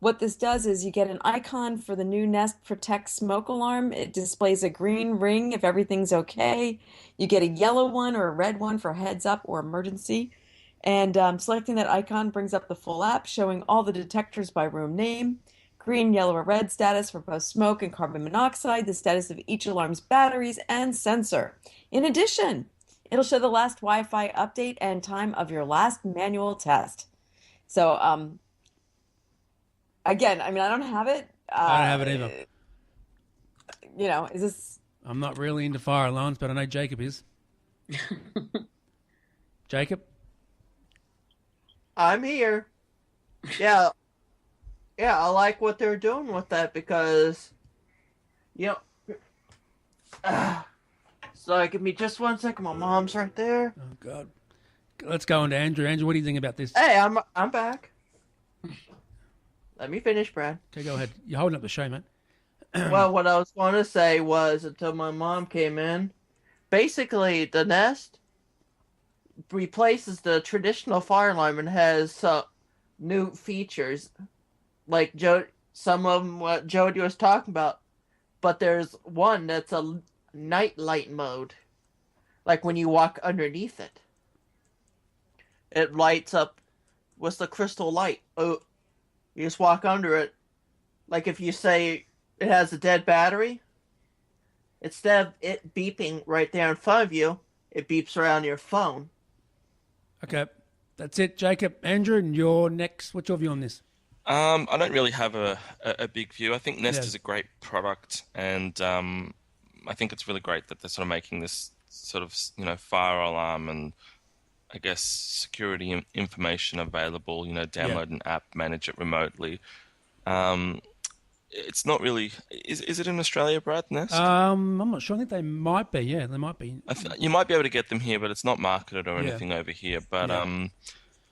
what this does is you get an icon for the new Nest Protect smoke alarm. It displays a green ring if everything's okay. You get a yellow one or a red one for heads up or emergency. And selecting that icon brings up the full app, showing all the detectors by room name, green, yellow, or red status for both smoke and carbon monoxide, the status of each alarm's batteries and sensor. In addition, it'll show the last Wi-Fi update and time of your last manual test. So, again, I mean, I don't have it. I don't have it either. Is this... I'm not really into fire alarms, but I know Jacob is. Jacob? I'm here. Yeah, I like what they're doing with that because, sorry, give me just 1 second. My mom's right there. Oh God. Let's go on to Andrew. Andrew, what do you think about this? Hey, I'm back. Let me finish, Brad. Okay, go ahead. You're holding up the show, mate. Well, what I was going to say was, until my mom came in, basically the Nest replaces the traditional fire alarm and has some new features, like some of them what Jody was talking about. But there's one that's a night light mode, like when you walk underneath it. It lights up with the crystal light. Oh, you just walk under it. Like if you say it has a dead battery, instead of it beeping right there in front of you, it beeps around your phone. Okay, that's it, Jacob. Andrew, and you're next. What's your view on this? I don't really have a big view. I think Nest is a great product, and I think it's really great that they're sort of making this sort of fire alarm and I guess security information available. Download an app, manage it remotely. It's not really. Is it in Australia, Brad? Nest? I'm not sure. I think they might be. Yeah, they might be. You might be able to get them here, but it's not marketed or anything over here. But I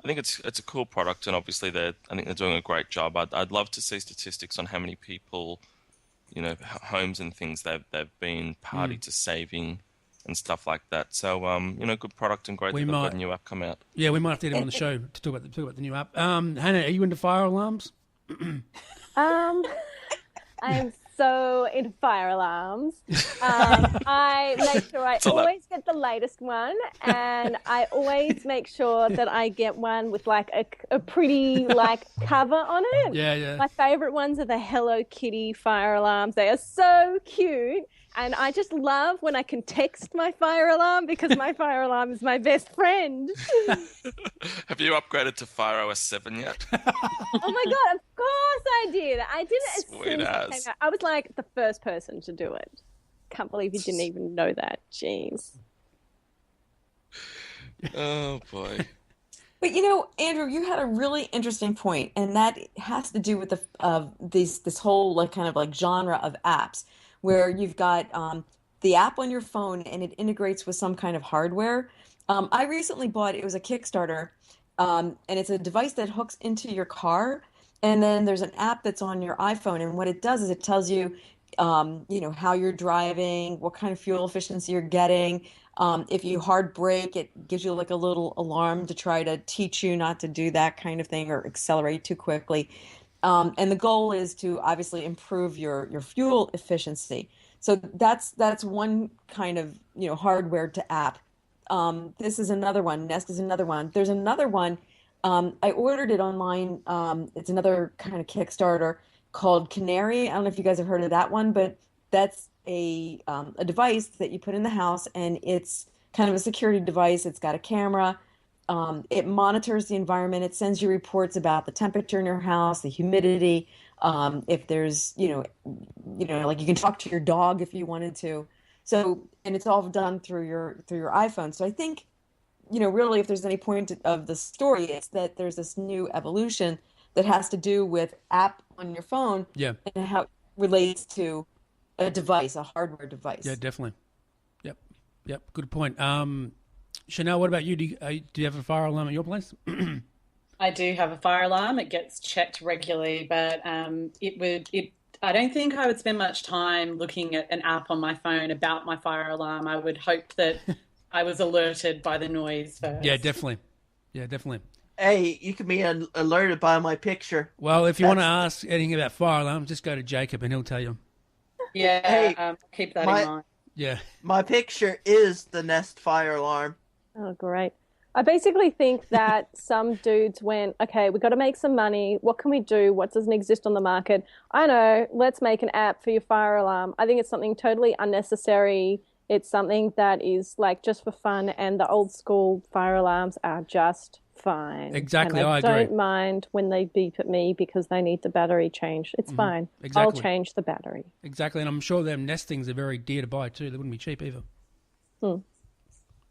think it's a cool product, and obviously I think they're doing a great job. I'd love to see statistics on how many people, homes and things they've been party to saving and stuff like that. So good product and great that they've got a new app come out. Yeah, we might have to get them on the show to talk about the new app. Hanna, are you into fire alarms? I'm so into fire alarms. I make sure I always get the latest one, and I always make sure that I get one with like a pretty cover on it. Yeah. My favorite ones are the Hello Kitty fire alarms. They are so cute. And I just love when I can text my fire alarm because my fire alarm is my best friend. Have you upgraded to Fire OS 7 yet? Oh my God, of course I did. I did it as soon as it came out. I was like the first person to do it. Can't believe you didn't even know that. Jeez. Oh boy. But Andrew, you had a really interesting point, and that has to do with this whole kind of genre of apps, where you've got the app on your phone and it integrates with some kind of hardware. I recently bought, it was a Kickstarter, and it's a device that hooks into your car, and then there's an app that's on your iPhone, and what it does is it tells you how you're driving, what kind of fuel efficiency you're getting. If you hard brake, it gives you like a little alarm to try to teach you not to do that kind of thing or accelerate too quickly. And the goal is to obviously improve your fuel efficiency. So that's one kind of hardware to app. This is another one. Nest is another one. There's another one. I ordered it online. It's another kind of Kickstarter called Canary. I don't know if you guys have heard of that one, but that's a device that you put in the house, and it's kind of a security device. It's got a camera. It monitors the environment. It sends you reports about the temperature in your house, the humidity. If there's, like you can talk to your dog if you wanted to. So, and it's all done through your iPhone. So I think, really, if there's any point of the story, it's that there's this new evolution that has to do with app on your phone, Yeah. and how it relates to a device, a hardware device. Yeah, definitely. Yep. Good point. Shanelle, what about you? Do you have a fire alarm at your place? I do have a fire alarm. It gets checked regularly, but I don't think I would spend much time looking at an app on my phone about my fire alarm. I would hope that I was alerted by the noise first. Yeah, definitely. Hey, you can be alerted by my picture. Well, if you want to ask anything about fire alarms, just go to Jacob and he'll tell you. Yeah, Hey, keep that in mind. Yeah. My picture is the Nest fire alarm. Oh, great. I basically think that some dudes went, okay, we've got to make some money. What can we do? What doesn't exist on the market? I know, let's make an app for your fire alarm. I think it's something totally unnecessary. It's something that is like just for fun, and the old school fire alarms are just fine. Exactly, and I agree. don't mind when they beep at me because they need the battery changed. It's fine. Exactly. I'll change the battery. Exactly, and I'm sure them Nest things are very dear to buy too. They wouldn't be cheap either.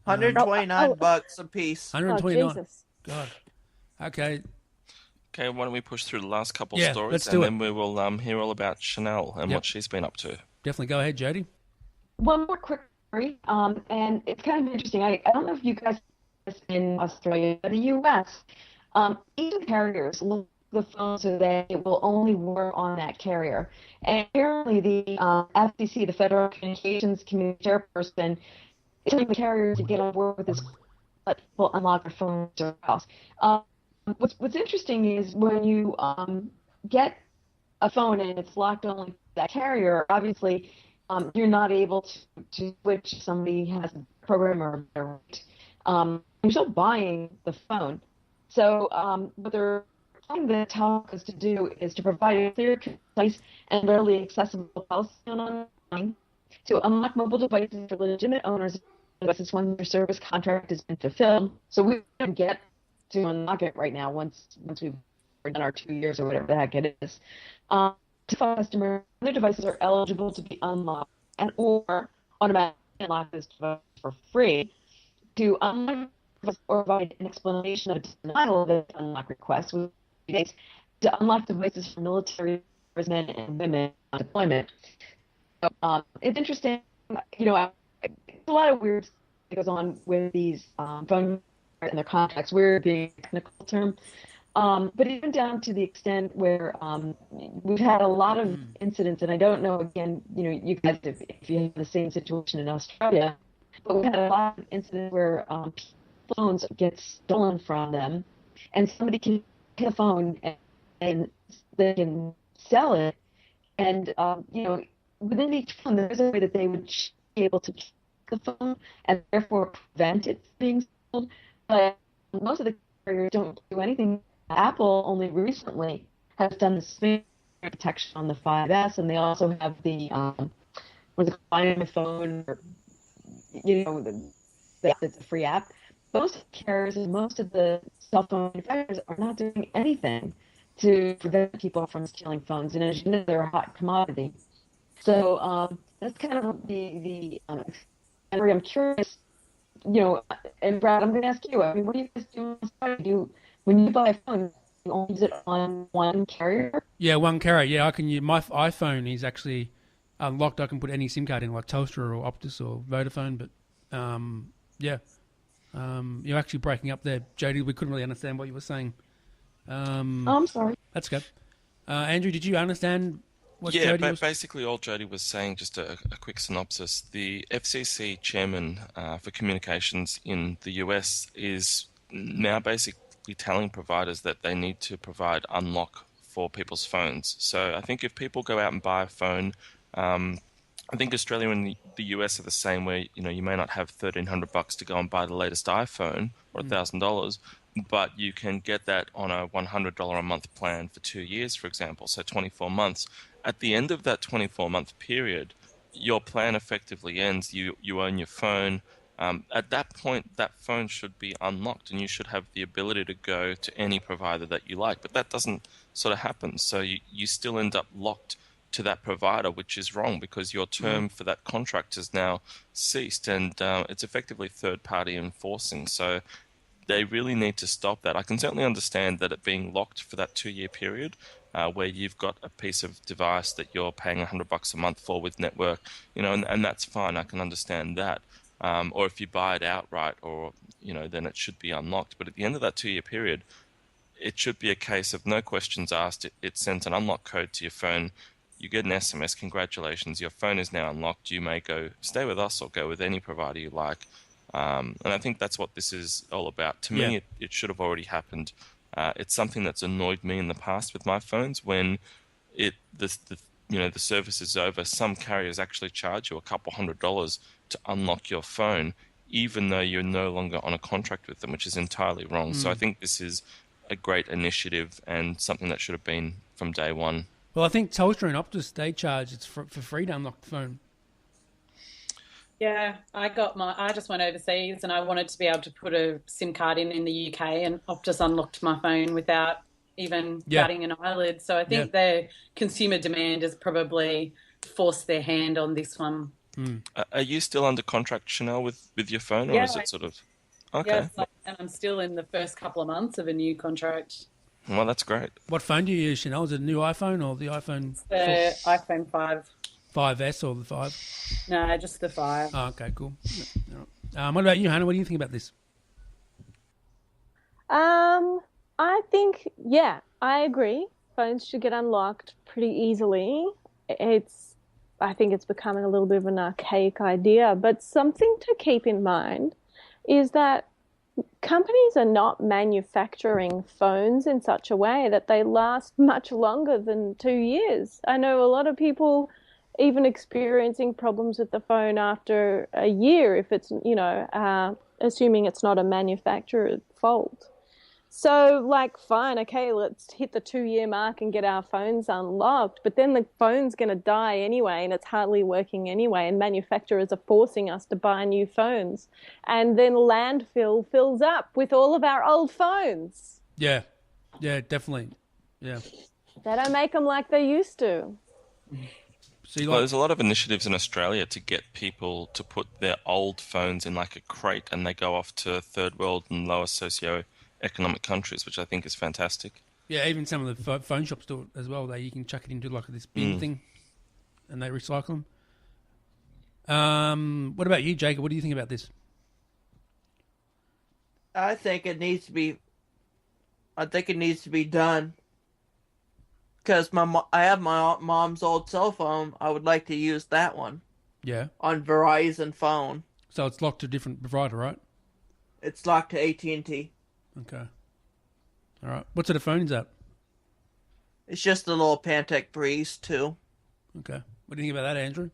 $129 a piece. 129. Oh, Jesus. God. Okay. Okay, why don't we push through the last couple Yeah, of stories, let's do and then we will hear all about Shanelle and Yep. what she's been up to. Definitely. Go ahead, Jody. One more quick story, and it's kind of interesting. I don't know if you guys in Australia, but the U.S., even carriers look the phone so that it will only work on that carrier. And apparently the FCC, the Federal Communications Committee chairperson, is telling the carriers to get on board with this, let people unlock their phones or else. What's interesting is when you get a phone and it's locked only to that carrier, obviously you're not able to switch if somebody has a program or a rate. You're still buying the phone. So what they're trying to tell us to do is to provide a clear, concise, and readily accessible policy online to unlock mobile devices for legitimate owners of devices when their service contract has been fulfilled. So we don't get to unlock it right now once we've done our 2 years or whatever the heck it is. To customers, their devices are eligible to be unlocked and or automatically unlock this device for free. To unlock or provide an explanation of denial of the unlock request with days to unlock devices for military men and women on deployment. So, it's interesting, it's a lot of weird stuff that goes on with these phone and their contracts. Weird being a technical term. But even down to the extent where we've had a lot of incidents, and I don't know, again, you guys, if you have the same situation in Australia, but we've had a lot of incidents where phones get stolen from them, and somebody can get a phone and they can sell it, and within each phone there's a way that they would be able to keep the phone and therefore prevent it being sold. But most of the carriers don't do anything. Apple only recently has done the spam protection on the 5S, and they also have the Find My Phone, or it's a free app. Most carriers and most of the cell phone manufacturers are not doing anything to prevent people from stealing phones, and as you know, they're a hot commodity. So that's kind of the and I'm curious, and Brad, I'm going to ask you. I mean, what do you guys do? When you buy a phone, you only use it on one carrier? Yeah, one carrier. Yeah, I can use my iPhone is actually unlocked. I can put any SIM card in, like Telstra or Optus or Vodafone. But yeah, you're actually breaking up there, Jody. We couldn't really understand what you were saying. I'm sorry. That's good. Andrew, did you understand What Yeah, Jody but was... basically all Jody was saying, just a quick synopsis. The FCC chairman for communications in the US is now basically telling providers that they need to provide unlock for people's phones. So I think if people go out and buy a phone, I think Australia and the US are the same, where you may not have $1,300 to go and buy the latest iPhone or $1,000, but you can get that on a $100 a month plan for 2 years, for example, so 24 months. At the end of that 24-month period, your plan effectively ends. You own your phone. At that point, that phone should be unlocked, and you should have the ability to go to any provider that you like. But that doesn't sort of happen, so you still end up locked to that provider, which is wrong because your term for that contract has now ceased, and it's effectively third-party enforcing. So they really need to stop that. I can certainly understand that it being locked for that 2-year period, where you've got a piece of device that you're paying $100 a month for with network, and that's fine. I can understand that. Or if you buy it outright, or then it should be unlocked. But at the end of that 2-year period, it should be a case of no questions asked. It sends an unlock code to your phone. You get an SMS, congratulations, your phone is now unlocked. You may go stay with us or go with any provider you like. And I think that's what this is all about. To me, it should have already happened. It's something that's annoyed me in the past with my phones when the service is over. Some carriers actually charge you a couple $100 to unlock your phone, even though you're no longer on a contract with them, which is entirely wrong. So I think this is a great initiative and something that should have been from day one. Well, I think Telstra and Optus, they charge it's for free to unlock the phone. Yeah, I just went overseas and I wanted to be able to put a SIM card in the UK, and Optus unlocked my phone without even batting an eyelid. So I think the consumer demand has probably forced their hand on this one. Are you still under contract, Shanelle, with your phone, or is it sort of... Okay. Yeah, and I'm still in the first couple of months of a new contract. Well, that's great. What phone do you use, Shanelle? Is it a new iPhone or the iPhone? The iPhone 5. 5S or the 5? No, just the 5. Oh, okay, cool. What about you, Hanna? What do you think about this? I think, I agree. Phones should get unlocked pretty easily. I think it's becoming a little bit of an archaic idea, but something to keep in mind is that companies are not manufacturing phones in such a way that they last much longer than 2 years. I know a lot of people even experiencing problems with the phone after a year if it's, assuming it's not a manufacturer fault. So, fine, okay, let's hit the 2-year mark and get our phones unlocked, but then the phone's going to die anyway and it's hardly working anyway, and manufacturers are forcing us to buy new phones. And then landfill fills up with all of our old phones. Yeah, definitely. Yeah. They don't make them like they used to. Well, there's a lot of initiatives in Australia to get people to put their old phones in like a crate, and they go off to third world and lower socio-economic countries, which I think is fantastic. Yeah, even some of the phone shops do it as well. You can chuck it into like this bin thing, and they recycle them. What about you, Jacob? What do you think about this? I think it needs to be done. Because I have my mom's old cell phone. I would like to use that one. Yeah. On Verizon phone. So it's locked to a different provider, right? It's locked to AT&T. Okay. All right. What sort of phone is that? It's just a little Pantech Breeze 2. Okay. What do you think about that, Andrew?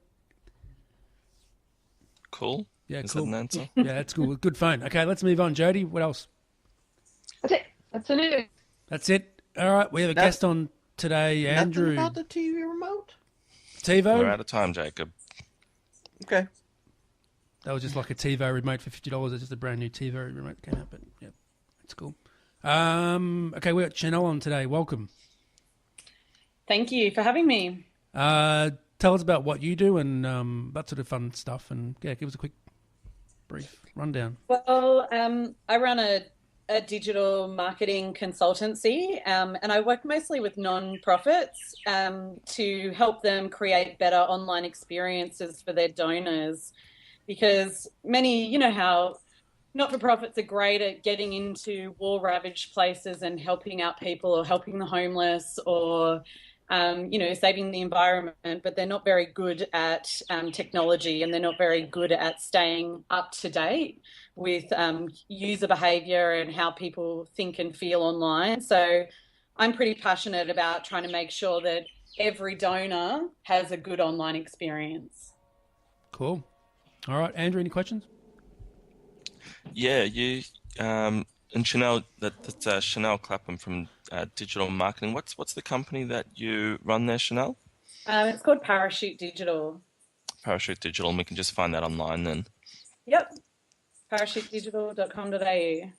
Cool. Yeah, is cool. that an answer? Yeah, that's cool. Good phone. Okay, let's move on. Jody, what else? That's it. That's the news. That's it. All right. We have a guest on today, Andrew. Nothing about the TV remote? TiVo? We're out of time, Jacob. Okay. That was just like a TiVo remote for $50. It's just a brand new TiVo remote that came out, but yeah, it's cool. Okay, we got Shanelle on today. Welcome. Thank you for having me. Tell us about what you do and that sort of fun stuff, and give us a quick, brief rundown. Well, I run a digital marketing consultancy, and I work mostly with non-profits to help them create better online experiences for their donors, because many, you know how not-for-profits are great at getting into war-ravaged places and helping out people or helping the homeless or saving the environment, but they're not very good at technology, and they're not very good at staying up to date with user behavior and how people think and feel online. So I'm pretty passionate about trying to make sure that every donor has a good online experience. Cool. All right, Andrew, any questions? Yeah, you and Shanelle, that's Shanelle Clapham from Digital Marketing. What's the company that you run there, Shanelle? It's called Parachute Digital. Parachute Digital, and we can just find that online then. Yep, parachutedigital.com.au.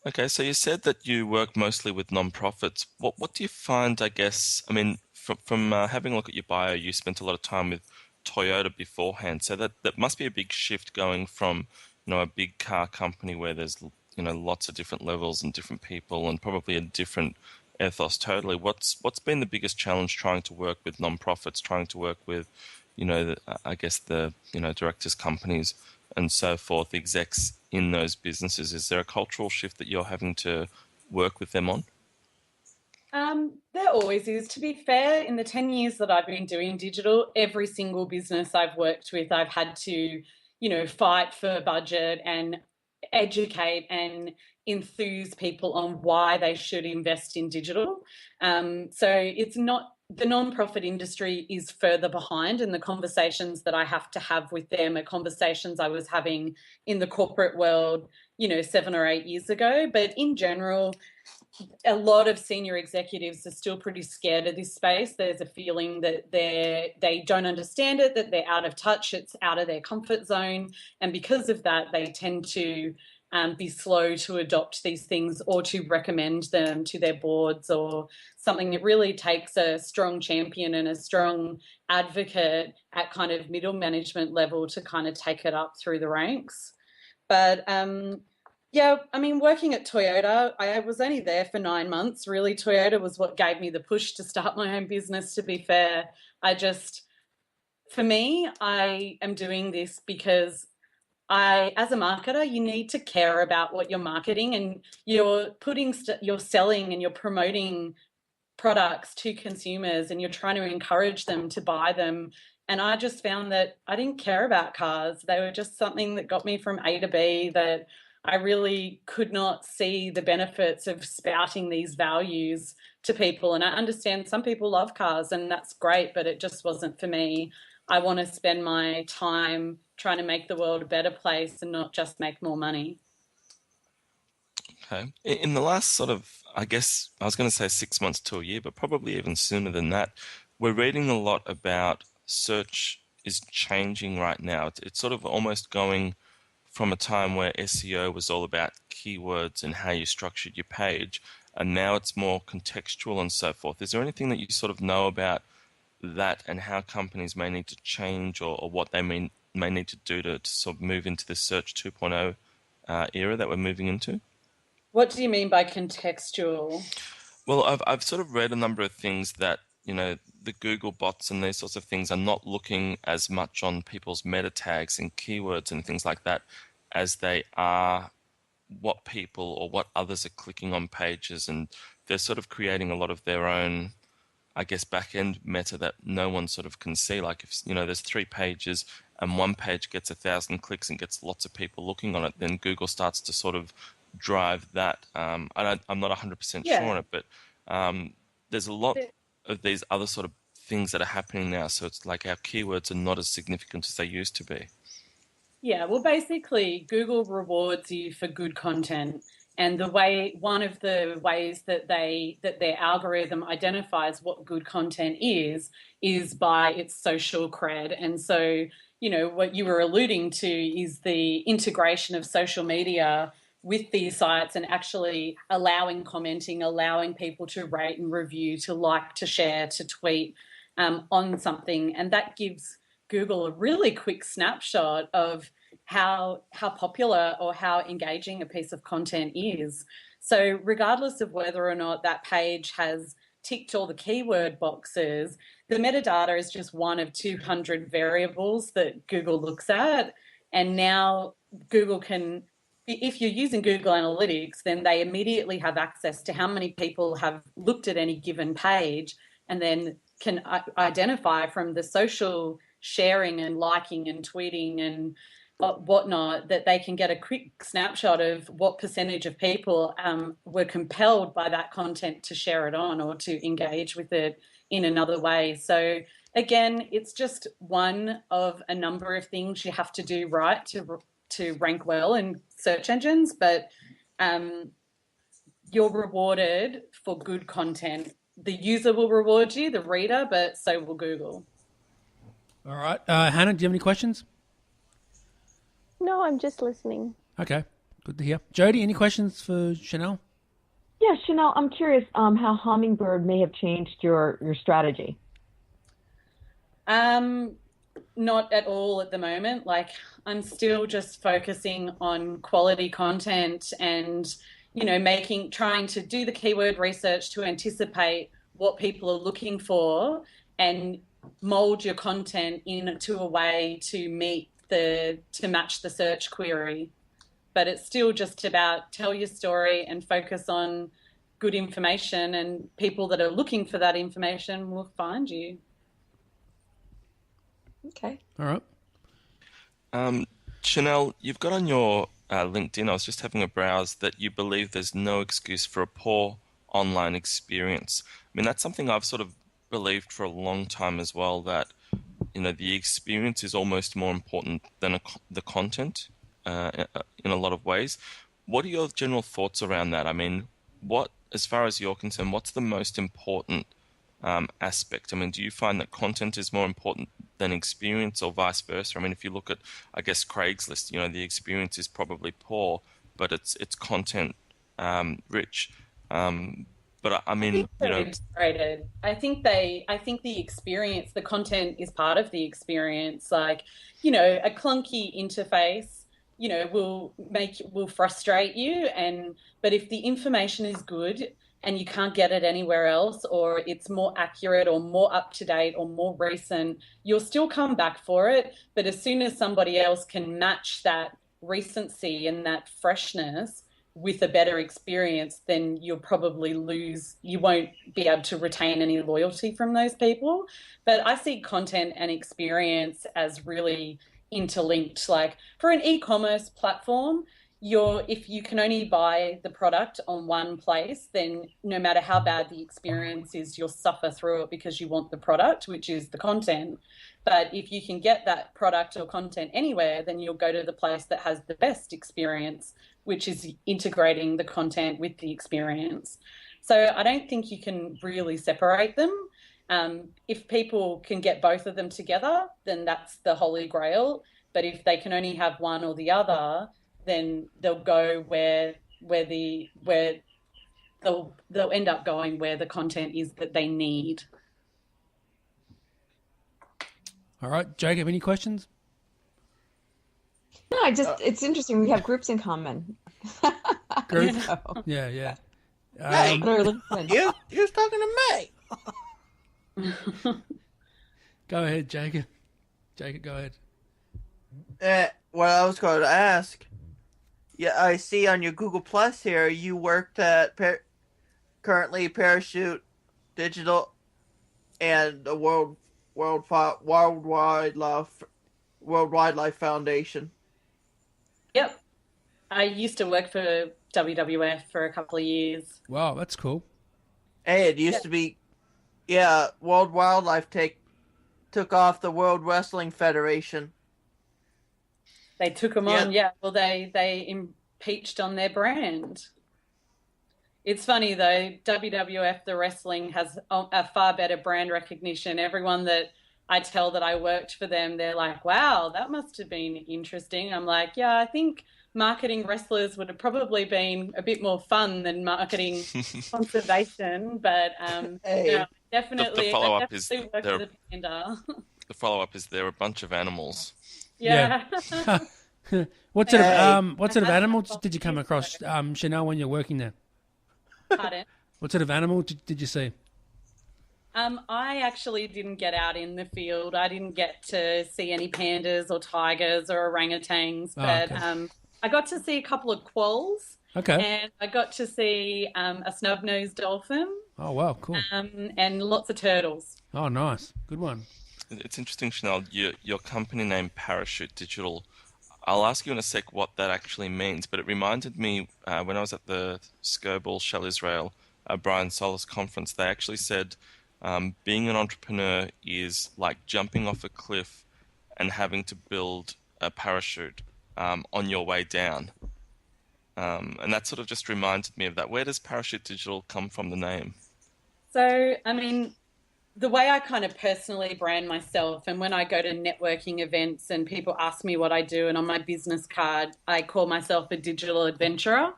Okay, so you said that you work mostly with non-profits. What do you find, I guess, I mean, from having a look at your bio, you spent a lot of time with Toyota beforehand, so that must be a big shift going from, a big car company where there's, lots of different levels and different people and probably a different ethos totally. What's been the biggest challenge trying to work with non-profits, trying to work with, I guess the, directors' companies and so forth, the execs in those businesses? Is there a cultural shift that you're having to work with them on? There always is. To be fair, in the 10 years that I've been doing digital, every single business I've worked with, I've had to, fight for budget and educate and enthuse people on why they should invest in digital. So it's not, the non-profit industry is further behind, and the conversations that I have to have with them are conversations I was having in the corporate world, 7 or 8 years ago. But in general, a lot of senior executives are still pretty scared of this space. There's a feeling that they don't understand it, that they're out of touch, it's out of their comfort zone. And because of that, they tend to be slow to adopt these things or to recommend them to their boards or something. It really takes a strong champion and a strong advocate at kind of middle management level to kind of take it up through the ranks. But yeah, I mean, working at Toyota, I was only there for 9 months. Really, Toyota was what gave me the push to start my own business, to be fair. For me, I am doing this because as a marketer, you need to care about what you're marketing, and you're you're selling and you're promoting products to consumers, and you're trying to encourage them to buy them. And I just found that I didn't care about cars. They were just something that got me from A to B, that I really could not see the benefits of spouting these values to people. And I understand some people love cars, and that's great, but it just wasn't for me. I want to spend my time trying to make the world a better place and not just make more money. Okay. In the last sort of, I guess, I was going to say 6 months to a year, but probably even sooner than that, we're reading a lot about search is changing right now. It's sort of almost going from a time where SEO was all about keywords and how you structured your page, and now it's more contextual and so forth. Is there anything that you sort of know about that and how companies may need to change or what they may need to do to sort of move into the Search 2.0 era that we're moving into? What do you mean by contextual? Well, I've sort of read a number of things that, the Google bots and these sorts of things are not looking as much on people's meta tags and keywords and things like that as they are what people or what others are clicking on pages, and they're sort of creating a lot of their own, I guess, back-end meta that no one sort of can see. Like if, there's 3 pages and one page gets 1,000 clicks and gets lots of people looking on it, then Google starts to sort of drive that. I'm not 100% sure on it, but there's a lot of these other sort of things that are happening now. So it's like our keywords are not as significant as they used to be. Yeah, well, basically, Google rewards you for good content. And one of the ways that their algorithm identifies what good content is by its social cred. And so, what you were alluding to is the integration of social media with these sites and actually allowing commenting, allowing people to rate and review, to like, to share, to tweet on something. And that gives Google a really quick snapshot of how popular or how engaging a piece of content is. So regardless of whether or not that page has ticked all the keyword boxes, the metadata is just one of 200 variables that Google looks at. And now Google can, if you're using Google Analytics, then they immediately have access to how many people have looked at any given page, and then can identify from the social sharing and liking and tweeting and whatnot, that they can get a quick snapshot of what percentage of people were compelled by that content to share it on or to engage with it in another way. So again, it's just one of a number of things you have to do right to rank well in search engines, but you're rewarded for good content. The user will reward you, the reader, but so will Google. All right. Hanna, do you have any questions? No, I'm just listening. Okay. Good to hear. Jody, any questions for Shanelle? Yeah, Shanelle, I'm curious how Hummingbird may have changed your strategy. Not at all at the moment. Like, I'm still just focusing on quality content and, trying to do the keyword research to anticipate what people are looking for and mold your content into a way to match the search query. But it's still just about tell your story and focus on good information, and people that are looking for that information will find you. Okay. All right. Shanelle, you've got on your LinkedIn, I was just having a browse, that you believe there's no excuse for a poor online experience. I mean, that's something I've sort of believed for a long time as well, that the experience is almost more important than the content in a lot of ways. What are your general thoughts around that? I mean, as far as you're concerned, what's the most important aspect? I mean, do you find that content is more important than experience, or vice versa? I mean, if you look at, I guess, Craigslist, the experience is probably poor, but it's content rich. But I mean, integrated. I think the experience, the content is part of the experience. Like, a clunky interface, will frustrate you, but if the information is good and you can't get it anywhere else, or it's more accurate or more up to date or more recent, you'll still come back for it. But as soon as somebody else can match that recency and that freshness with a better experience, then you'll probably lose. You won't be able to retain any loyalty from those people. But I see content and experience as really interlinked. Like, for an e-commerce platform, if you can only buy the product on one place, then no matter how bad the experience is, you'll suffer through it because you want the product, which is the content. But if you can get that product or content anywhere, then you'll go to the place that has the best experience, which is integrating the content with the experience. So I don't think you can really separate them. If people can get both of them together, then that's the holy grail. But if they can only have one or the other, then they'll go they'll end up going where the content is that they need. All right, Jacob, any questions? No, it's interesting. We have groups in common. Group? So. Yeah. Hey, you was talking to me. Go ahead, Jacob. Jacob, go ahead. What I was going to ask, yeah, I see on your Google Plus here you worked at currently Parachute Digital and the World Wildlife Foundation. Yep. I used to work for WWF for a couple of years. Wow, that's cool. Hey, it used to be, World Wildlife took off the World Wrestling Federation. They took them on, yeah. Well, they impeached on their brand. It's funny, though, WWF, the wrestling, has a far better brand recognition. Everyone that I tell that I worked for them, they're like, wow, that must have been interesting. I'm like, yeah, I think marketing wrestlers would have probably been a bit more fun than marketing conservation. But definitely, the follow-up is the panda. The follow-up is they're a bunch of animals. Yeah. What sort of animals did you come across, Shanelle, when you're working there? Pardon? What sort of animal did you see? I actually didn't get out in the field. I didn't get to see any pandas or tigers or orangutans, but okay. I got to see a couple of quolls. Okay. And I got to see a snub-nosed dolphin. Oh, wow, cool. And lots of turtles. Oh, nice. Good one. It's interesting, Chanel. Your company name Parachute Digital. I'll ask you in a sec what that actually means, but it reminded me when I was at the Scoble Shell Israel Brian Solis conference. They actually said being an entrepreneur is like jumping off a cliff and having to build a parachute on your way down. And that sort of just reminded me of that. Where does Parachute Digital come from, the name? So, I mean, the way I kind of personally brand myself, and when I go to networking events and people ask me what I do, and on my business card, I call myself a digital adventurer.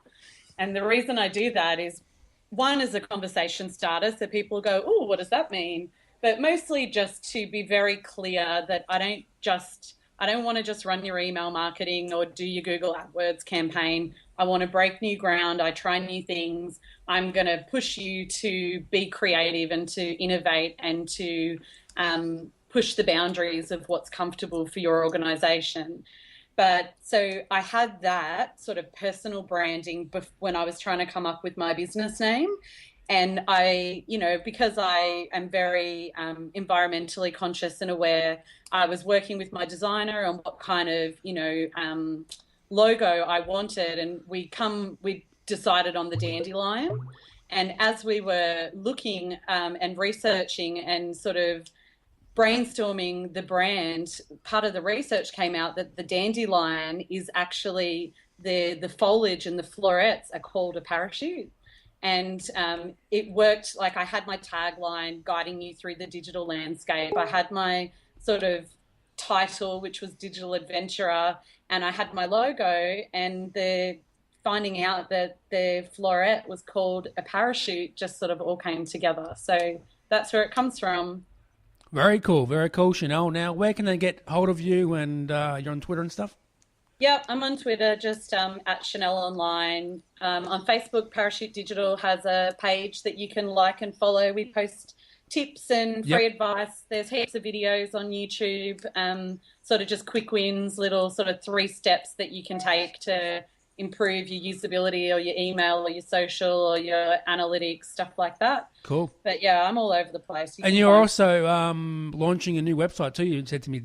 And the reason I do that is, one, is a conversation starter, so people go, oh, what does that mean? But mostly just to be very clear that I don't want to just run your email marketing or do your Google AdWords campaign. I want to break new ground. I try new things. I'm going to push you to be creative and to innovate and to push the boundaries of what's comfortable for your organization. But so I had that sort of personal branding when I was trying to come up with my business name. And I, because I am very environmentally conscious and aware, I was working with my designer on what kind of, logo I wanted. And we decided on the dandelion. And as we were looking and researching and sort of brainstorming the brand, part of the research came out that the dandelion is actually the foliage and the florets are called a parachute. And it worked. Like, I had my tagline, guiding you through the digital landscape. I had my sort of title, which was digital adventurer, and I had my logo, and the finding out that the floret was called a parachute just sort of all came together. So that's where it comes from. Very cool, Shanelle. Now, where can they get hold of you? And you're on Twitter and stuff? Yep, I'm on Twitter, just at Shanelle Online. On Facebook, Parachute Digital has a page that you can like and follow. We post tips and free advice. There's heaps of videos on YouTube, sort of just quick wins, little sort of 3 steps that you can take to improve your usability or your email or your social or your analytics, stuff like that. Cool. But yeah, I'm all over the place. And you're also launching a new website too, you said to me.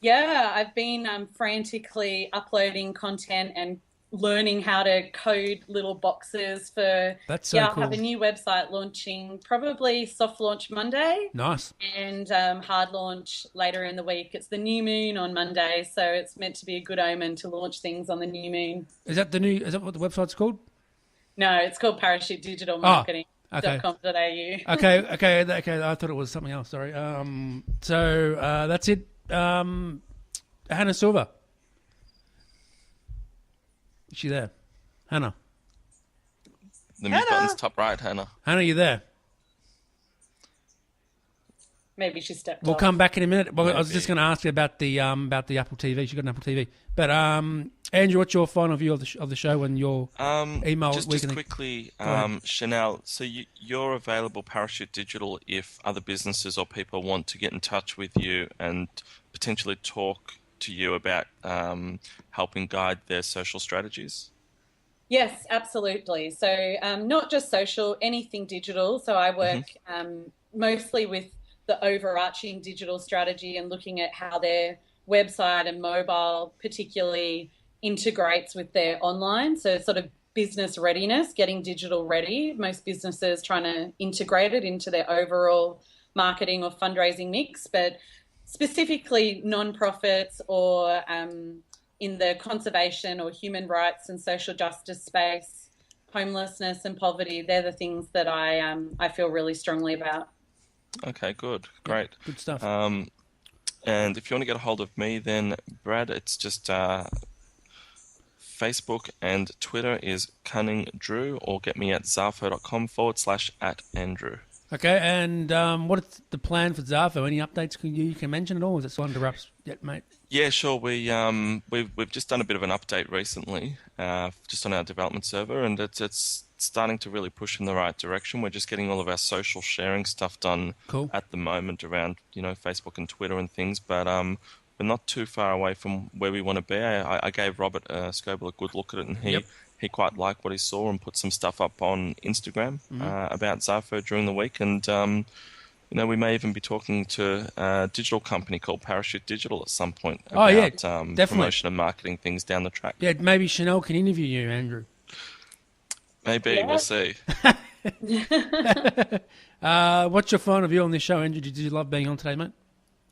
Yeah, I've been frantically uploading content and learning how to code little boxes for. That's so cool. I have a new website launching, probably soft launch Monday. Nice. And hard launch later in the week. It's the new moon on Monday, so it's meant to be a good omen to launch things on the new moon. Is that what the website's called? No, it's called Parachute Digital Marketing. Okay. .com.au. Okay. I thought it was something else. Sorry. So that's it. Hanna Silva. Is she there? Hanna. The mute button's top right, Hanna. Hanna, you there? Maybe she stepped We'll off. come back in a minute. Well, I was just going to ask you about the Apple TV. She got an Apple TV. But Andrew, what's your final view of the show and your email? Just quickly, Shanelle. So you're available, Parachute Digital, if other businesses or people want to get in touch with you and potentially talk to you about helping guide their social strategies. Yes, absolutely. So not just social, anything digital. So I work mostly with the overarching digital strategy and looking at how their website and mobile particularly integrates with their online. So sort of business readiness, getting digital ready. Most businesses trying to integrate it into their overall marketing or fundraising mix, but specifically non-profits or in the conservation or human rights and social justice space, homelessness and poverty, they're the things that I feel really strongly about. Okay, good. Great. Good stuff. And if you want to get a hold of me, then, Brad, it's just Facebook and Twitter is Cunning Drew, or get me at zarfo.com/@Andrew. Okay, and what's the plan for Zarfo? Any updates you can mention at all? Is it still under wraps yet, mate? Yeah, sure. We've just done a bit of an update recently, just on our development server, and it's starting to really push in the right direction. We're just getting all of our social sharing stuff done at the moment around Facebook and Twitter and things, but we're not too far away from where we want to be. I gave Robert Scoble a good look at it, and he he quite liked what he saw and put some stuff up on Instagram about Zafo during the week. And, we may even be talking to a digital company called Parachute Digital at some point about definitely. promotion and marketing things down the track. Yeah, maybe Shanelle can interview you, Andrew. Maybe, we'll see. What's your final view on this show, Andrew? Did you love being on today, mate?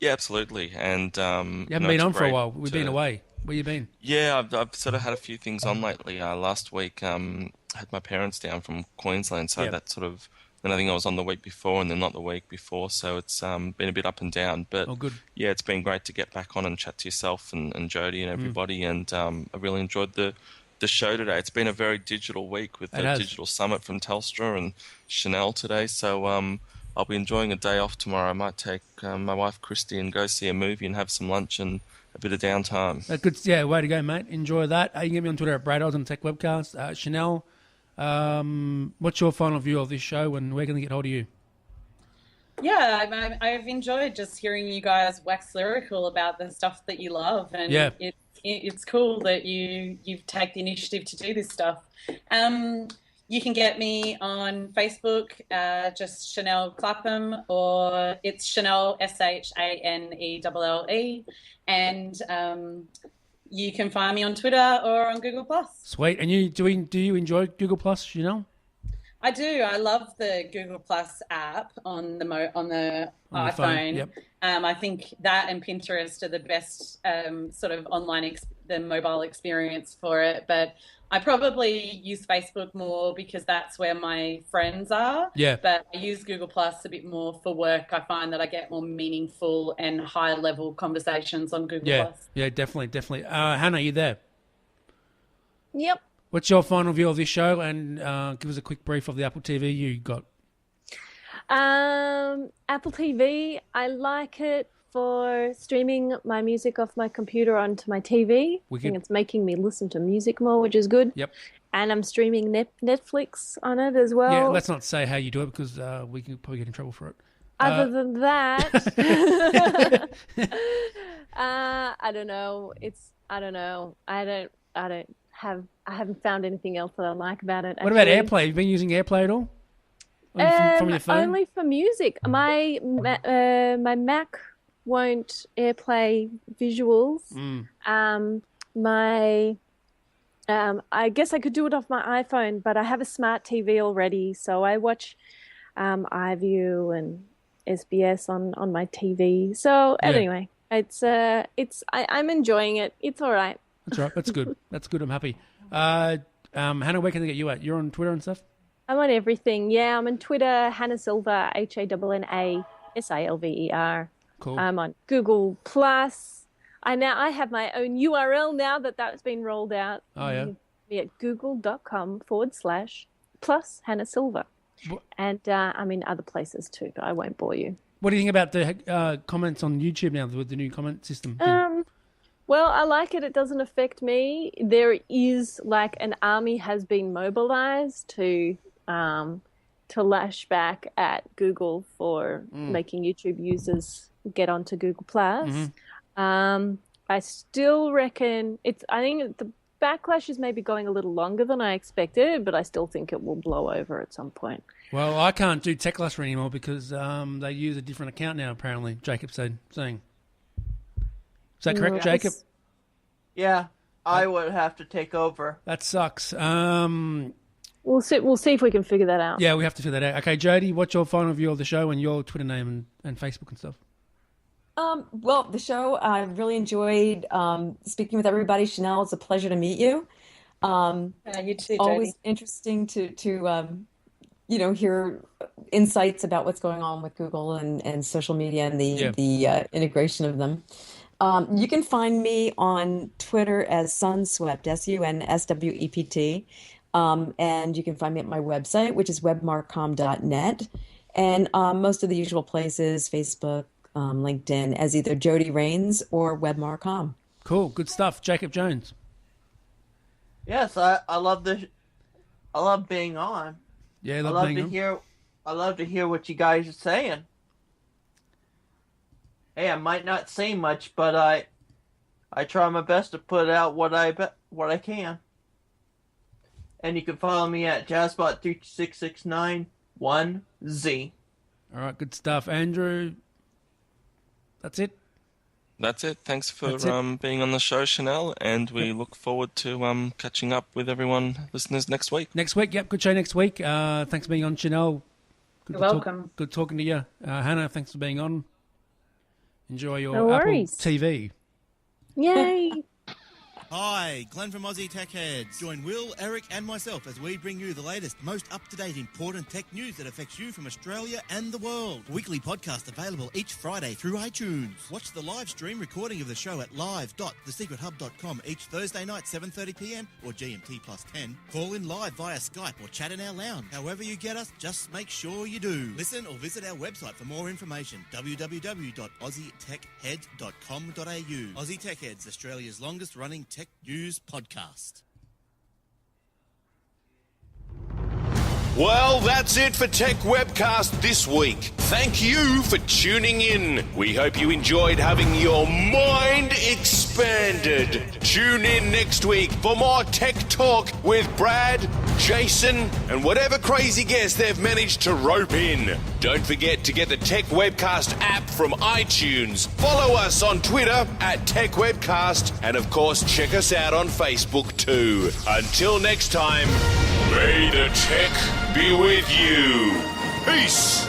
Yeah, absolutely. And you haven't been on for a while. We've been away. Where you been? Yeah, I've sort of had a few things on lately. Last week, had my parents down from Queensland, so that sort of. Then I think I was on the week before, and then not the week before, so it's been a bit up and down. But yeah, it's been great to get back on and chat to yourself and Jody and everybody, and I really enjoyed the show today. It's been a very digital week with the digital summit from Telstra and Shanelle today, so I'll be enjoying a day off tomorrow. I might take my wife Christy and go see a movie and have some lunch and a bit of downtime. Good, yeah, way to go, mate. Enjoy that. You can get me on Twitter at Brados on Techwebcast. Shanelle, what's your final view of this show, and where can they get hold of you? Yeah, I've enjoyed just hearing you guys wax lyrical about the stuff that you love, and it's cool that you've taken the initiative to do this stuff. You can get me on Facebook, just Shanelle Clapham, or it's Shanelle SHANELLE, and you can find me on Twitter or on Google+. Sweet. And do you enjoy Google+, Shanelle? I do. I love the Google+ app on the iPhone. Phone, yep. I think that and Pinterest are the best sort of online the mobile experience for it. But I probably use Facebook more because that's where my friends are. Yeah. But I use Google+ a bit more for work. I find that I get more meaningful and high level conversations on Google+. Yeah, definitely. Hanna, you there? Yep. What's your final view of this show, and give us a quick brief of the Apple TV you got? Apple TV, I like it for streaming my music off my computer onto my TV. I think it's making me listen to music more, which is good. Yep. And I'm streaming Netflix on it as well. Yeah, let's not say how you do it because we can probably get in trouble for it. Other than that, I don't know. I haven't found anything else that I like about it. What about AirPlay? Have you been using AirPlay at all? From your phone? Only for music. My Mac won't AirPlay visuals. I guess I could do it off my iPhone, but I have a smart TV already, so I watch iView and SBS on my TV. So anyway, I'm enjoying it. It's all right. That's right. That's good. That's good. I'm happy. Hanna, where can they get you at? You're on Twitter and stuff? I'm on everything. Yeah, I'm on Twitter, Hanna Silver, HANNASILVER. Cool. I'm on Google Plus. I have my own URL now that's been rolled out. Oh, yeah. Be at google.com/plus Hanna Silver. And I'm in other places too, but I won't bore you. What do you think about the comments on YouTube now with the new comment system? Well, I like it. It doesn't affect me. There is an army has been mobilized to lash back at Google for making YouTube users get onto Google Plus. I still reckon I think the backlash is maybe going a little longer than I expected, but I still think it will blow over at some point. Well, I can't do TechLuster anymore because they use a different account now, apparently, Jacob saying. Is that correct, Jacob? Yeah, I would have to take over. That sucks. We'll see if we can figure that out. Yeah, we have to figure that out. Okay, Jody, what's your final view of the show and your Twitter name and Facebook and stuff? Well, the show, I really enjoyed speaking with everybody. Shanelle, it's a pleasure to meet you. You too, Jody. Always interesting to hear insights about what's going on with Google and social media and the integration of them. You can find me on Twitter as Sunswept, SUNSWEPT. And you can find me at my website, which is webmarcom.net. And most of the usual places, Facebook, LinkedIn, as either Jody Rains or webmarcom. Cool, good stuff. Jacob Jones. Yes, I love I love being on. Yeah, I love to hear what you guys are saying. Hey, I might not say much, but I try my best to put out what I can. And you can follow me at jazzbot36691Z. All right, good stuff. Andrew, that's it? That's it. Thanks for That's it. being on the show, Shanelle, and we look forward to catching up with everyone, listeners, next week. Next week, yep, good show next week. Thanks for being on, Shanelle. Good You're to welcome. Good talking to you. Hanna, thanks for being on. Enjoy your No Apple worries. TV. Yay! Hi, Glenn from Aussie Tech Heads. Join Will, Eric and myself as we bring you the latest, most up-to-date, important tech news that affects you from Australia and the world. Weekly podcast available each Friday through iTunes. Watch the live stream recording of the show at live.thesecrethub.com each Thursday night, 7:30pm or GMT plus 10. Call in live via Skype or chat in our lounge. However you get us, just make sure you do. Listen or visit our website for more information, www.aussietechhead.com.au. Aussie Tech Heads, Australia's longest running tech news podcast. Well, that's it for Techwebcast this week. Thank you for tuning in. We hope you enjoyed having your mind expanded. Tune in next week for more tech talk with Brad, Jason, and whatever crazy guest they've managed to rope in. Don't forget to get the Techwebcast app from iTunes. Follow us on Twitter at Techwebcast, and of course check us out on Facebook too. Until next time, may the tech be with you. Peace.